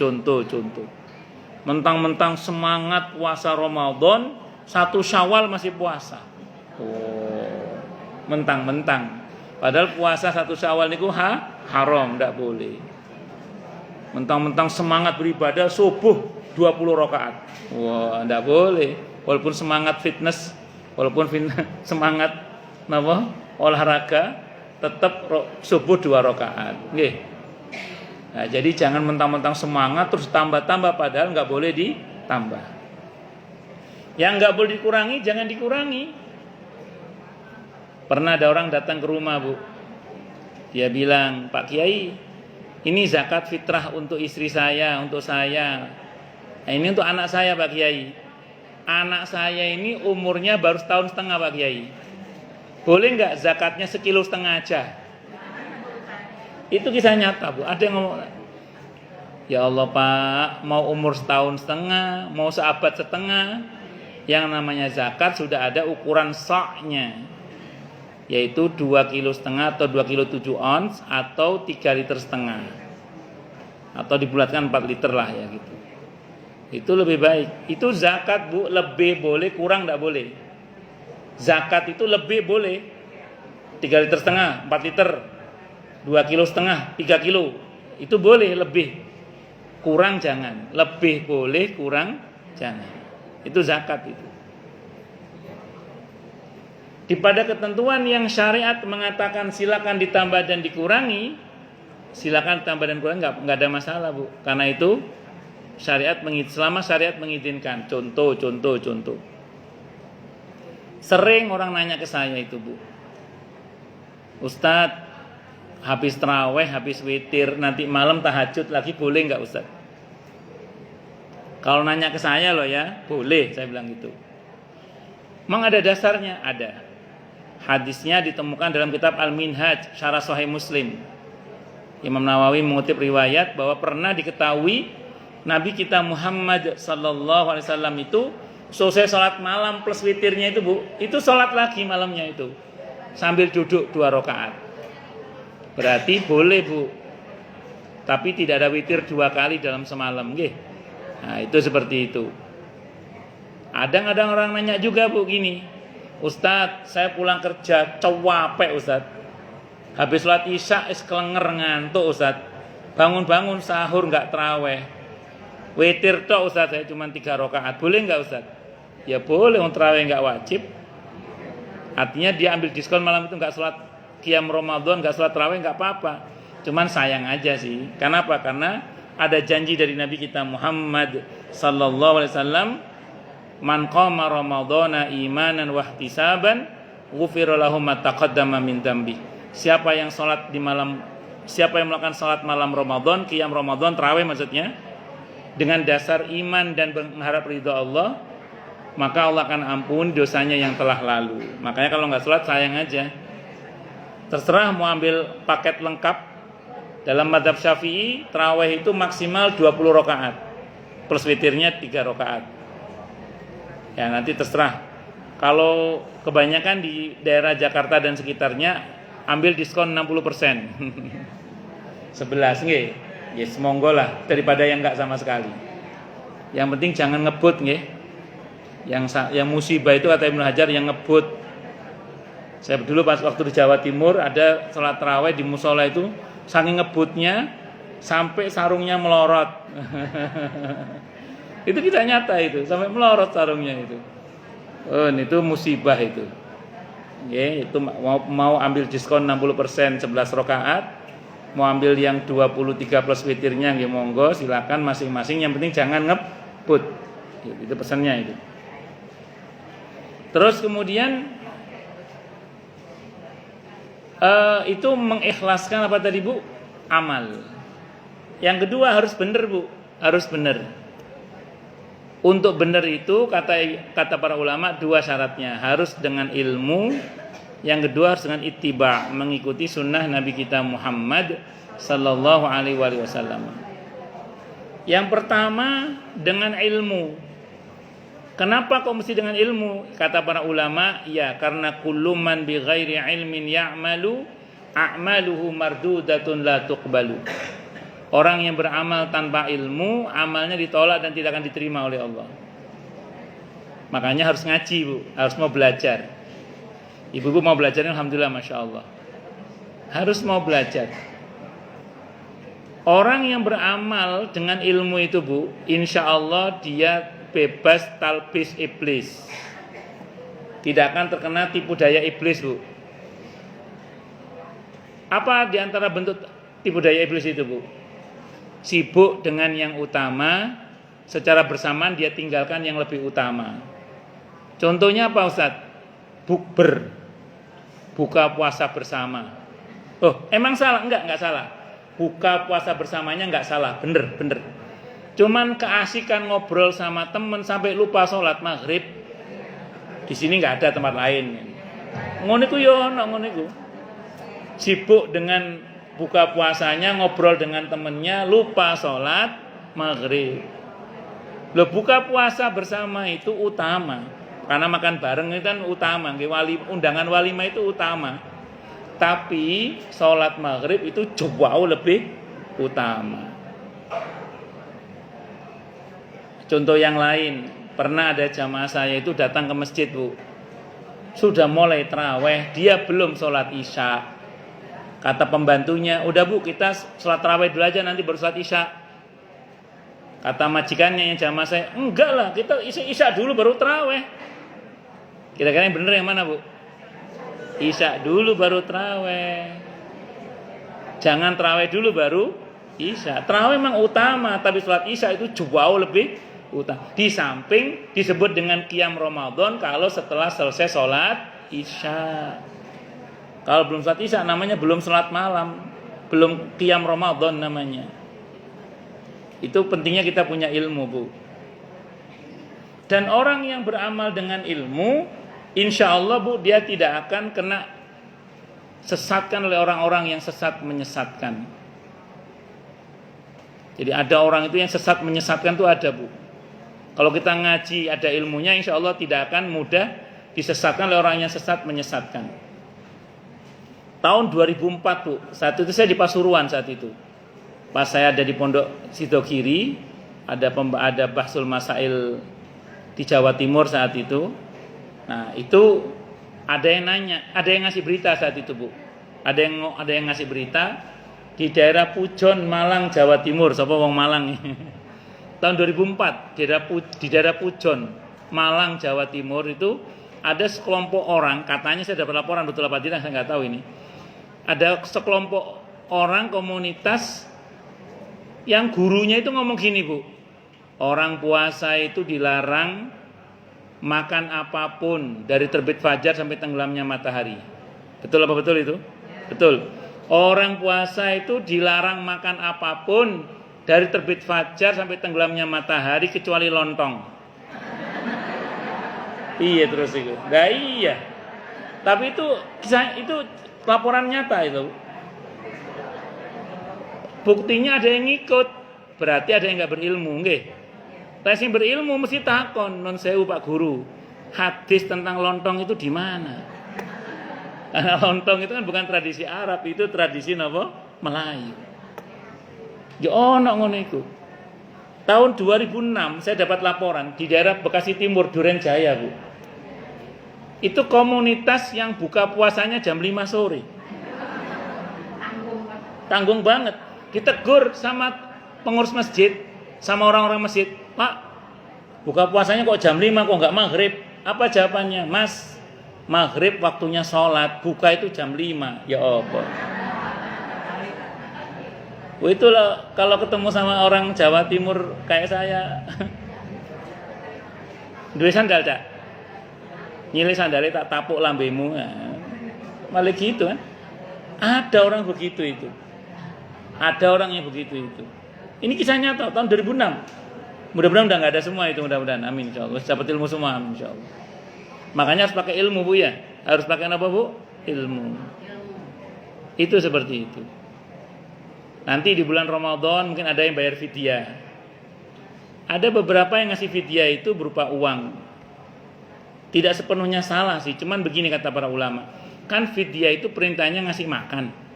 Mentang-mentang semangat puasa Ramadan, 1 Syawal masih puasa. Oh, mentang-mentang. Padahal puasa 1 Syawal niku haram, ndak boleh. Mentang-mentang semangat beribadah subuh 20 rakaat. Wah, ndak boleh. Walaupun semangat fitness, semangat olahraga, tetap subuh 2 rakaat. Nggih. Nah, jadi jangan mentang-mentang semangat terus tambah-tambah padahal enggak boleh ditambah. Yang enggak boleh dikurangi jangan dikurangi. Pernah ada orang datang ke rumah, Bu. Dia bilang, "Pak Kiai, ini zakat fitrah untuk istri saya, untuk saya. Nah, ini untuk anak saya, Pak Kiai." anak saya ini umurnya baru setahun setengah Pak Kiai. Boleh nggak zakatnya 1,5 kilo aja? Itu kisah nyata Bu. Ada yang ngomong, ya Allah Pak, mau umur setahun setengah, mau seabad setengah, yang namanya zakat sudah ada ukuran sa'nya, yaitu 2,5 kilo atau 2,7 kilo ons atau 3,5 liter, atau dibulatkan 4 liter lah ya gitu. Itu lebih baik. Itu zakat Bu, lebih boleh, kurang enggak boleh. Zakat itu lebih boleh 3,5 liter, 4 liter, 2,5 kilo, 3 kilo. Itu boleh lebih. Kurang jangan. Lebih boleh, kurang jangan. Itu zakat itu. Pada ketentuan yang syariat mengatakan silakan ditambah dan dikurangi, silakan ditambah dan kurangi, enggak ada masalah Bu. Karena itu selama syariat mengizinkan. Contoh. Sering orang nanya ke saya itu Bu, Ustadz, habis taraweh, habis witir, nanti malam tahajud lagi boleh nggak Ustadz? Kalau nanya ke saya loh ya, boleh, saya bilang gitu. Memang ada dasarnya, ada. Hadisnya ditemukan dalam kitab Al-Minhaj, Syarah Sahih Muslim. Imam Nawawi mengutip riwayat bahwa pernah diketahui Nabi kita Muhammad sallallahu alaihi wasallam itu selesai sholat malam plus witirnya itu Bu, itu sholat lagi malamnya itu sambil duduk 2 rakaat. Berarti boleh Bu, tapi tidak ada witir 2 kali dalam semalam, nggih. Nah itu seperti itu. Ada orang nanya juga Bu gini, Ustadz, saya pulang kerja capek Ustadz, habis sholat isya kelenger ngantuk Ustadz, bangun sahur nggak terawih, witir tok Ustadz, saya cuma 3 rakaat, boleh nggak Ustadz? Ya boleh, terawih nggak wajib. Artinya dia ambil diskon malam itu nggak sholat qiyam Ramadan, nggak sholat terawih, nggak apa-apa. Cuman sayang aja sih. Kenapa? Karena ada janji dari Nabi kita Muhammad sallallahu alaihi wasallam, man qama ramadhana imanan wa ihtisaban ghufira lahu ma taqaddama min dzambi. Siapa yang melakukan salat malam Ramadan, qiyam Ramadan, tarawih maksudnya, dengan dasar iman dan mengharap ridha Allah, maka Allah akan ampuni dosanya yang telah lalu. Makanya kalau nggak sholat sayang aja. Terserah mau ambil paket lengkap. Dalam mazhab Syafi'i, tarawih itu maksimal 20 rakaat plus witirnya 3 rakaat. Ya nanti terserah. Kalau kebanyakan di daerah Jakarta dan sekitarnya ambil diskon 60%. 11 nggih. Ya semonggo lah daripada yang enggak sama sekali. Yang penting jangan ngebut nggih. Yang musibah itu kata Ibnu Hajar yang ngebut. Saya dulu pas waktu di Jawa Timur ada sholat tarawih di musola itu, saking ngebutnya sampai sarungnya melorot. Itu kita nyata itu, sampai melorot sarungnya itu. Oh, itu musibah itu. Nggih, itu mau ambil diskon 60% 11 rakaat, mau ambil yang 23 plus witirnya nggih monggo, silakan masing-masing, yang penting jangan ngebut. Itu pesannya itu. Terus kemudian itu mengikhlaskan apa tadi Bu? Amal. Yang kedua harus benar Bu, harus benar. Untuk benar itu kata para ulama 2 syaratnya, harus dengan ilmu, yang kedua harus dengan ittiba, mengikuti sunnah Nabi kita Muhammad sallallahu alaihi wasallam. Yang pertama dengan ilmu. Kenapa kok mesti dengan ilmu? Kata para ulama, ya karena kullu man bi ghairi ilmin ya'malu a'maluhu mardudatun la tuqbalu. Orang yang beramal tanpa ilmu, amalnya ditolak dan tidak akan diterima oleh Allah. Makanya harus ngaji Bu, harus mau belajar. Ibu-ibu mau belajar, alhamdulillah, masya Allah. Harus mau belajar. Orang yang beramal dengan ilmu itu Bu, insya Allah dia bebas talbis iblis. Tidak akan terkena tipu daya iblis Bu. Apa diantara bentuk tipu daya iblis itu Bu? Sibuk dengan yang utama, secara bersamaan dia tinggalkan yang lebih utama. Contohnya apa Ustadz? Bukber, buka puasa bersama. Oh emang salah? Enggak salah. Buka puasa bersamanya enggak salah, bener. cuman keasikan ngobrol sama temen sampai lupa sholat maghrib, di sini nggak ada tempat lain. Ngono iku yo ono ngono iku. Sibuk dengan buka puasanya, ngobrol dengan temennya, lupa sholat maghrib. Loh, buka puasa bersama itu utama, karena makan bareng itu kan utama. Undangan walimah itu utama. Tapi sholat maghrib itu jauh lebih utama. Contoh yang lain, pernah ada jamaah saya itu datang ke masjid, Bu. Sudah mulai taraweh, dia belum sholat isya. Kata pembantunya, udah Bu, kita sholat taraweh dulu aja, nanti baru sholat isya. Kata majikannya yang jamaah saya, enggak lah, kita isya dulu baru taraweh. Kira-kira yang bener yang mana, Bu? Isya dulu baru taraweh. Jangan taraweh dulu baru isya. Taraweh memang utama, tapi sholat isya itu jauh lebih utama. Di samping disebut dengan qiyam Ramadan kalau setelah selesai sholat isya. Kalau belum sholat isya namanya belum sholat malam, belum qiyam Ramadan namanya. Itu pentingnya kita punya ilmu, Bu. Dan orang yang beramal dengan ilmu, insya Allah, Bu, dia tidak akan kena sesatkan oleh orang-orang yang sesat menyesatkan. Jadi ada orang itu yang sesat menyesatkan itu ada, Bu. Kalau kita ngaji ada ilmunya, insya Allah tidak akan mudah disesatkan oleh orang yang sesat menyesatkan. Tahun 2004, Bu, saat itu saya di Pasuruan saat itu. Pas saya ada di Pondok Sidokiri, ada Bahsul Masail di Jawa Timur saat itu. Nah, itu ada yang nanya, ada yang ngasih berita saat itu, Bu. Ada yang ngasih berita di daerah Pujon, Malang, Jawa Timur. Sapa wong Malang? Tahun 2004 di daerah Pujon, Malang, Jawa Timur itu ada sekelompok orang, katanya saya dapat laporan, betul apa tidak saya nggak tahu ini. Ada sekelompok orang komunitas yang gurunya itu ngomong gini, Bu. Orang puasa itu dilarang makan apapun dari terbit fajar sampai tenggelamnya matahari. Betul apa betul itu? Betul. Orang puasa itu dilarang makan apapun dari terbit fajar sampai tenggelamnya matahari kecuali lontong. Iya terus itu. Nah, iya. Tapi itu laporan nyata itu. Buktinya ada yang ngikut, berarti ada yang nggak berilmu, nggih. Tes yang berilmu mesti takon, non sewu Pak Guru, hadis tentang lontong itu di mana? Karena lontong itu kan bukan tradisi Arab, itu tradisi apa? Melayu. Ya ono ngono iku. Tahun 2006 saya dapat laporan di daerah Bekasi Timur, Duren Jaya, Bu. Itu komunitas yang buka puasanya jam 5 sore. Tanggung banget. Ditegur sama pengurus masjid, sama orang-orang masjid, Pak, buka puasanya kok jam 5 kok nggak maghrib? Apa jawabannya? Mas, maghrib waktunya sholat, buka itu jam 5. Ya apa? Itulah kalau ketemu sama orang Jawa Timur kayak saya. Duwe sandal tak? Nyilih sandalnya tak tapuk lambemu. Malah gitu kan? Ada orang begitu itu. Ada orang yang begitu itu. Ini kisah nyata tahun 2006. Mudah-mudahan udah nggak ada semua itu, mudah-mudahan. Amin insyaallah. Dapat ilmu semua, amin insyaallah. Makanya harus pakai ilmu, Bu, ya. Harus pakai apa, Bu? Ilmu. Itu seperti itu. Nanti di bulan Ramadan mungkin ada yang bayar fidyah. Ada beberapa yang ngasih fidyah itu berupa uang. Tidak sepenuhnya salah sih, cuman begini kata para ulama. Kan fidyah itu perintahnya ngasih makan.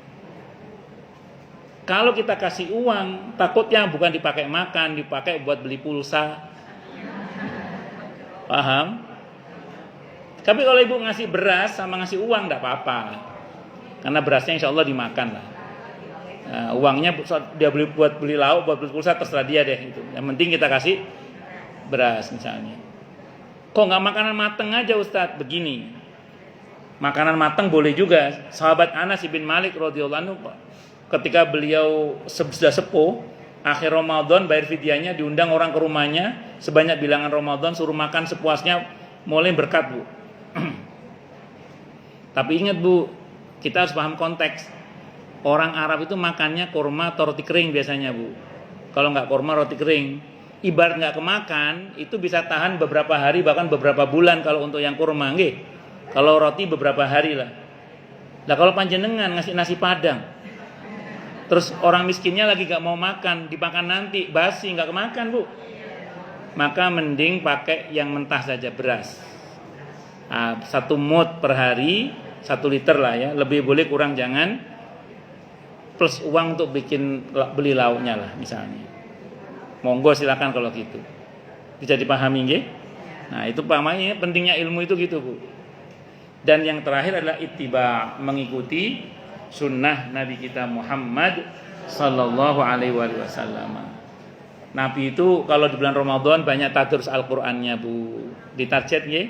Kalau kita kasih uang, takutnya bukan dipakai makan, dipakai buat beli pulsa. Paham? Tapi kalau ibu ngasih beras sama ngasih uang enggak apa-apa. Karena berasnya insya Allah dimakan lah. Nah, uangnya dia buat beli lauk, buat beli pulsa, terserah dia deh itu. Yang penting kita kasih beras misalnya. Kok nggak makanan mateng aja Ustadz? Begini, makanan mateng boleh juga. Sahabat Anas bin Malik radhiyallahu anhu, ketika beliau sudah sepuh, akhir Ramadan bayar fidyahnya, diundang orang ke rumahnya, sebanyak bilangan Ramadan, suruh makan sepuasnya, mulai berkat, Bu. Tapi ingat, Bu, kita harus paham konteks. Orang Arab itu makannya kurma atau roti kering biasanya, Bu. Kalau nggak kurma roti kering. Ibarat nggak kemakan, itu bisa tahan beberapa hari bahkan beberapa bulan kalau untuk yang kurma, nggih. Kalau roti beberapa hari lah. Nah kalau panjenengan ngasih nasi padang, terus orang miskinnya lagi nggak mau makan, dimakan nanti basi nggak kemakan bu, maka mending pakai yang mentah saja beras. 1 mut per hari, 1 liter lah ya, lebih boleh kurang jangan, plus uang untuk beli lauknya lah misalnya. Monggo silakan kalau gitu. Bisa dipahami nggih? Nah, itu pahamnya pentingnya ilmu itu gitu, Bu. Dan yang terakhir adalah ittiba, mengikuti sunnah Nabi kita Muhammad sallallahu alaihi wasallam. Nabi itu kalau di bulan Ramadan banyak tadarus Al-Qur'annya, Bu. Ditarget nggih.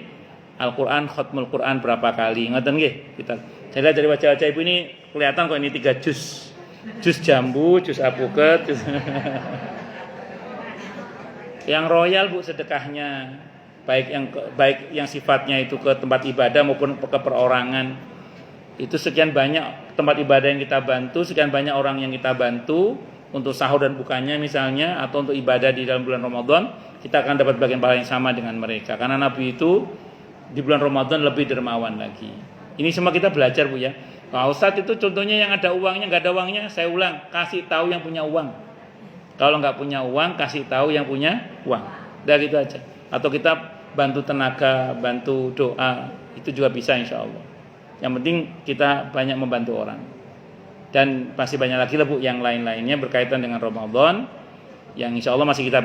Al-Qur'an, khatmul Qur'an berapa kali? Ngoten nggih? Saya lihat dari wajah-wajah Ibu ini kelihatan kok ini 3 juz. Juz jambu, juz apuket, juz yang royal Bu sedekahnya, baik yang sifatnya itu ke tempat ibadah maupun ke perorangan. Itu sekian banyak tempat ibadah yang kita bantu, sekian banyak orang yang kita bantu untuk sahur dan bukanya misalnya, atau untuk ibadah di dalam bulan Ramadan, kita akan dapat bagian pahala yang sama dengan mereka. Karena Nabi itu di bulan Ramadan lebih dermawan lagi. Ini semua kita belajar Bu ya. Pak Ustadz itu contohnya yang ada uangnya, nggak ada uangnya, saya ulang, kasih tahu yang punya uang. Kalau nggak punya uang, kasih tahu yang punya uang. Udah gitu aja. Atau kita bantu tenaga, bantu doa, itu juga bisa insya Allah. Yang penting kita banyak membantu orang. Dan pasti banyak lagi lah Bu yang lain-lainnya berkaitan dengan Ramadan, yang insya Allah masih kita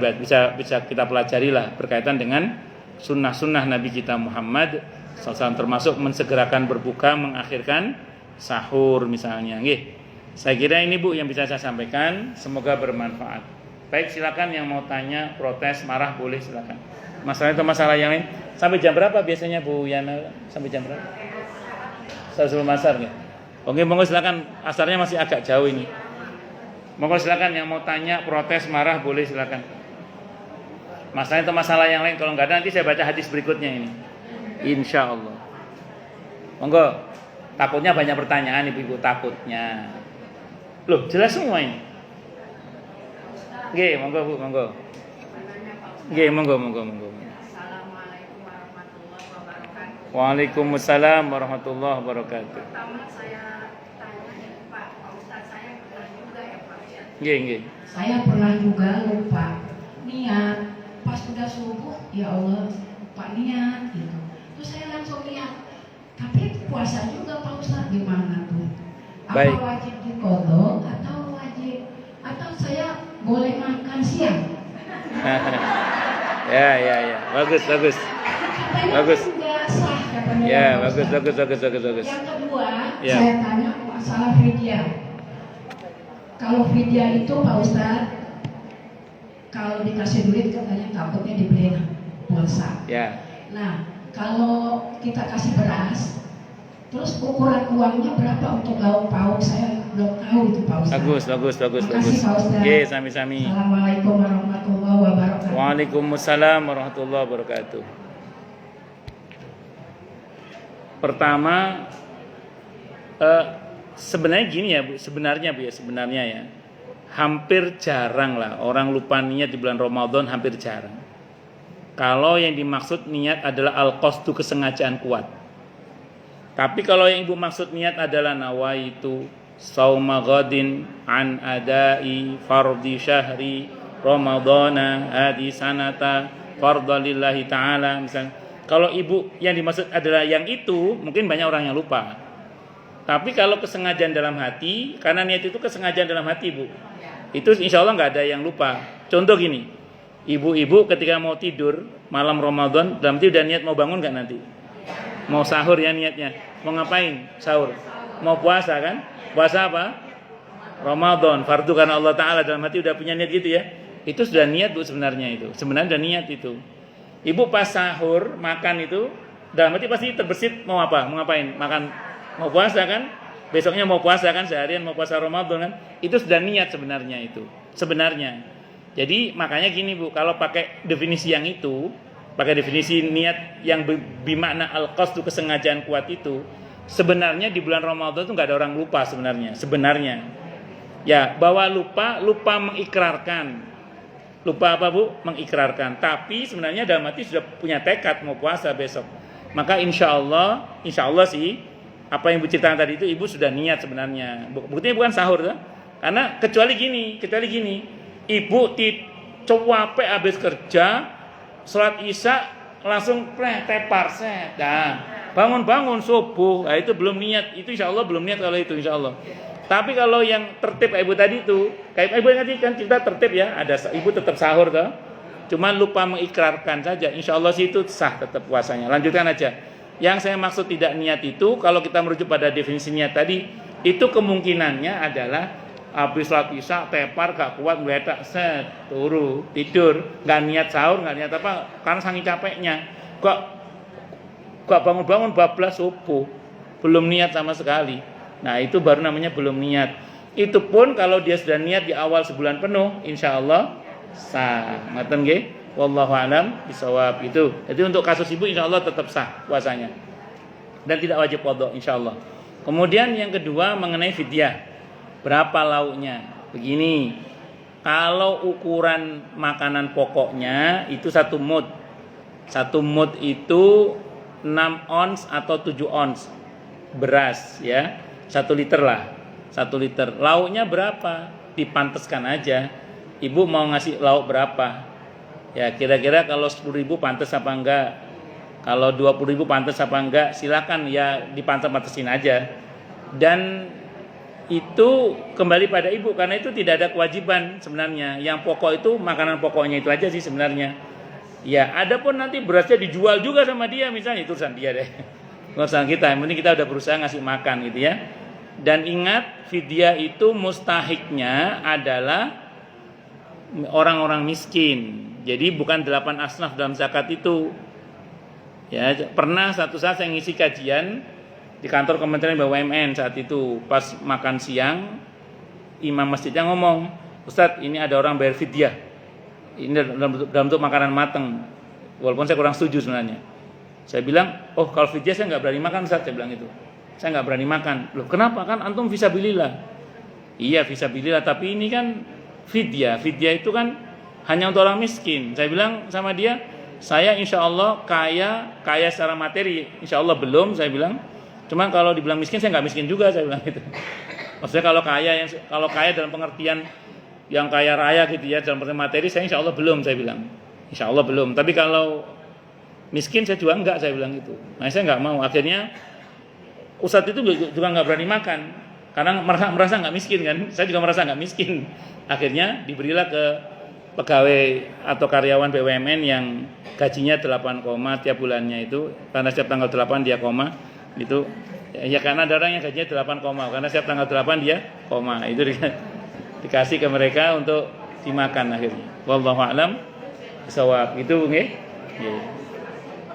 bisa kita pelajari lah berkaitan dengan sunnah-sunnah Nabi kita Muhammad SAW, termasuk mensegerakan berbuka, mengakhirkan sahur misalnya. Nggih. Saya kira ini Bu yang bisa saya sampaikan, semoga bermanfaat. Baik, silakan yang mau tanya, protes, marah boleh silakan. Masalah itu masalah yang lain. Sampai jam berapa biasanya Bu Yana? Sampai jam berapa? Sebelum asar ya. Oke, monggo silakan. Asarnya masih agak jauh ini. Monggo silakan yang mau tanya, protes, marah boleh silakan. Masalah itu masalah yang lain. Kalau nggak ada nanti saya baca hadis berikutnya ini. Insya Allah. Monggo. Takutnya banyak pertanyaan Ibu, takutnya. Loh, jelas semua ini. Nggih, monggo Bu, monggo. Nggih, monggo. Assalamualaikum warahmatullahi wabarakatuh. Waalaikumsalam warahmatullahi wabarakatuh. Pertama saya tanya ya Pak Ustadz, saya pernah juga ya Pak ya. Nggih. Saya pernah juga lupa niat pas sudah subuh, ya Allah lupa niat gitu. Terus saya langsung niat. Tapi puasa juga Pak Ustadz, gimana tuh? Apa Baik. wajib diqodho atau wajib, atau saya boleh makan siang? Ya. Bagus. Katanya Bagus. kan nggak sah katanya. Ya, Pak bagus. Ustadz. Yang kedua, Ya. saya tanya masalah fidyah. Kalau fidyah itu Pak Ustadz, kalau dikasih duit katanya takutnya dibeliin pulsa. Ya. Nah, kalau kita kasih beras, terus ukuran uangnya berapa untuk lauk pauk? Saya belum tahu itu Pak Ustadz. Bagus. Makasih Pak Ustadz. Nggih, sami-sami. Assalamualaikum warahmatullahi wabarakatuh. Waalaikumsalam warahmatullahi wabarakatuh. Pertama, sebenarnya gini ya Bu, sebenarnya ya, hampir jarang lah orang lupa niat di bulan Ramadan, hampir jarang. Kalau yang dimaksud niat adalah al-qasdu, kesengajaan kuat. Tapi kalau yang Ibu maksud niat adalah nawaitu sauma ghadin an adai fardhi syahri ramadhana hadi sanata fardalillahi ta'ala misalnya. Kalau Ibu yang dimaksud adalah yang itu, mungkin banyak orang yang lupa. Tapi kalau kesengajaan dalam hati, karena niat itu kesengajaan dalam hati Bu, itu insya Allah nggak ada yang lupa. Contoh gini, ibu-ibu ketika mau tidur malam Ramadan, dalam hati udah niat mau bangun nggak nanti? Mau sahur ya niatnya. Mau ngapain? Sahur. Mau puasa kan? Puasa apa? Ramadan, fardu karena Allah Ta'ala, dalam hati udah punya niat gitu ya. Itu sudah niat Bu sebenarnya itu. Sebenarnya udah niat itu. Ibu pas sahur, makan itu, dalam hati pasti terbersit mau apa? Mau ngapain? Makan. Mau puasa kan? Besoknya mau puasa kan? Seharian mau puasa Ramadan kan? Itu sudah niat sebenarnya itu. Sebenarnya. Jadi makanya gini Bu, kalau pakai definisi yang itu, pakai definisi niat yang bermakna al-qasdu, kesengajaan kuat itu, sebenarnya di bulan Ramadan itu nggak ada orang lupa sebenarnya. Ya, bahwa lupa mengikrarkan. Lupa apa Bu? Mengikrarkan. Tapi sebenarnya dalam hati sudah punya tekad mau puasa besok. Maka insya Allah sih apa yang Ibu ceritakan tadi itu Ibu sudah niat sebenarnya. Buktinya bukan sahur tuh. Karena kecuali gini, Ibu capek habis kerja, sholat isya langsung tepar set. Nah, bangun subuh, nah itu belum niat. Itu insya Allah belum niat kalau itu insya Allah. Tapi kalau yang tertib Ibu tadi itu, kayak Ibu tadi kan kita tertib ya, ada Ibu tetap sahur tuh. Cuma lupa mengikrarkan saja. Insya Allah sih itu sah tetap puasanya. Lanjutkan aja. Yang saya maksud tidak niat itu, kalau kita merujuk pada definisinya tadi, itu kemungkinannya adalah habis sholat isya tepar gak kuat meledak set turu tidur, nggak niat sahur, nggak niat apa, karena saking capeknya. Kok bangun bablas subuh, belum niat sama sekali. Nah itu baru namanya belum niat. Itu pun kalau dia sudah niat di awal sebulan penuh, insya Allah sah. Ngaten nggih? Wallahu a'lam bishawab itu. Jadi untuk kasus Ibu insya Allah tetap sah puasanya dan tidak wajib qadha insya Allah. Kemudian yang kedua mengenai fidyah, berapa lauknya? Begini, kalau ukuran makanan pokoknya itu 1 mud. 1 mud itu 6 ons atau 7 ons beras ya. 1 liter lah, 1 liter. Lauknya berapa? Dipanteskan aja. Ibu mau ngasih lauk berapa? Ya kira-kira kalau 10.000 pantes apa enggak? Kalau 20.000 pantes apa enggak? Silakan ya dipantes-pantesin aja. Dan itu kembali pada Ibu karena itu tidak ada kewajiban sebenarnya. Yang pokok itu makanan pokoknya itu aja sih sebenarnya. Ya, adapun nanti berasnya dijual juga sama dia misalnya itu urusan dia deh. Urusan kita, yang penting kita udah berusaha ngasih makan gitu ya. Dan ingat fidyah itu mustahiknya adalah orang-orang miskin. Jadi bukan 8 asnaf dalam zakat itu. Ya, pernah satu saat saya ngisi kajian di kantor Kementerian BUMN saat itu pas makan siang imam masjidnya ngomong, "Ustadz, ini ada orang bayar fidyah. Ini dalam bentuk makanan matang." Walaupun saya kurang setuju sebenarnya. Saya bilang, "Oh, kalau fidyah saya nggak berani makan, Ustadz." Saya bilang itu. Saya nggak berani makan. Loh, kenapa? Kan antum fisabilillah. Iya, fisabilillah, tapi ini kan fidyah. Fidyah itu kan hanya untuk orang miskin. Saya bilang sama dia, "Saya insya Allah kaya secara materi. Insya Allah belum," saya bilang. Cuman kalau dibilang miskin, saya nggak miskin juga, saya bilang gitu. Maksudnya kalau kaya dalam pengertian yang kaya raya gitu ya, dalam pengertian materi, saya insya Allah belum, saya bilang. Insya Allah belum. Tapi kalau miskin saya juga enggak, saya bilang gitu. Nah saya nggak mau. Akhirnya Ustadz itu juga nggak berani makan karena merasa nggak miskin kan. Saya juga merasa nggak miskin. Akhirnya diberilah ke pegawai atau karyawan BUMN yang gajinya 8, tiap bulannya itu karena setiap tanggal 8 dia koma itu ya karena ada orang yang gajinya 8, karena setiap tanggal 8 dia koma itu dikasih ke mereka untuk dimakan akhirnya. Wallahu a'lam bishawab. Itu nggih.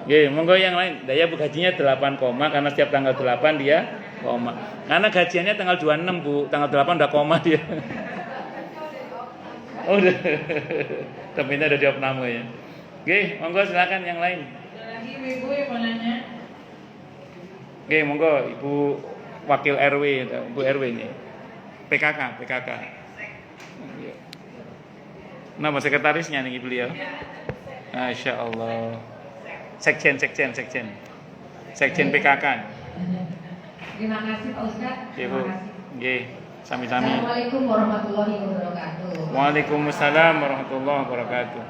Nggih, monggo yang lain. Daya gajinya 8, karena setiap tanggal 8 dia koma. Karena gajiannya tanggal 26, Bu. Tanggal 8 udah koma dia. Oh, udah. Tapi ini ada jawab nama ya. Oke, monggo silakan yang lain. Ada lagi Ibu yang mau nanya? Oke, monggo Ibu Wakil RW, Bu RW ini. PKK. Nama sekretarisnya nih beliau. Masya Allah. Sekjen PKK. Terima kasih Pak Ustadz. Terima kasih. Nggih, sami-sami. Assalamualaikum warahmatullahi wabarakatuh. Waalaikumsalam warahmatullahi wabarakatuh.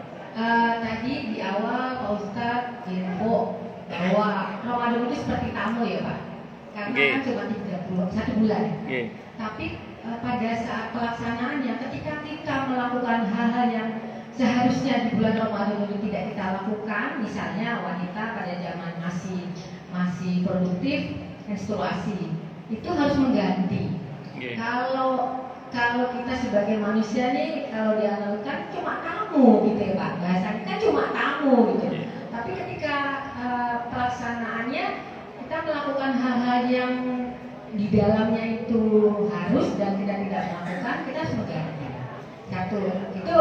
Tadi di awal Pak Ustadz info bahwa Ramadan itu seperti tamu ya Pak. Karena kan cuma 1 bulan. Tapi pada saat pelaksanaannya ketika kita melakukan hal-hal yang seharusnya di bulan Ramadan itu tidak kita lakukan, misalnya wanita pada zaman masih produktif menstruasi, itu harus mengganti. Kalau kita sebagai manusia nih, kalau dianalogkan cuma tamu gitu ya Pak, bahasanya kan cuma tamu gitu. Tapi ketika pelaksanaannya kita melakukan hal-hal yang di dalamnya itu harus dan kita tidak melakukan, kita harus mengganti. Satu, itu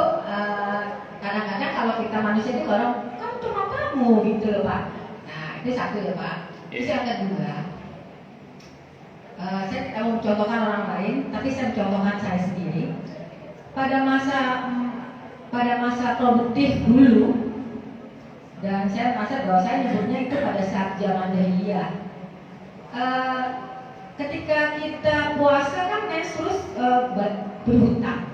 kadang-kadang kalau kita manusia itu orang kan cuma tamu gitu loh Pak. Nah itu satu ya Pak. Terus yang kedua, saya tidak mau mencontohkan orang lain, tapi saya mencontohkan saya sendiri. Pada masa produktif dulu, dan saya merasa bahwa saya nyebutnya itu pada saat zaman jahiliyah. Ketika kita puasa kan terus berhutang.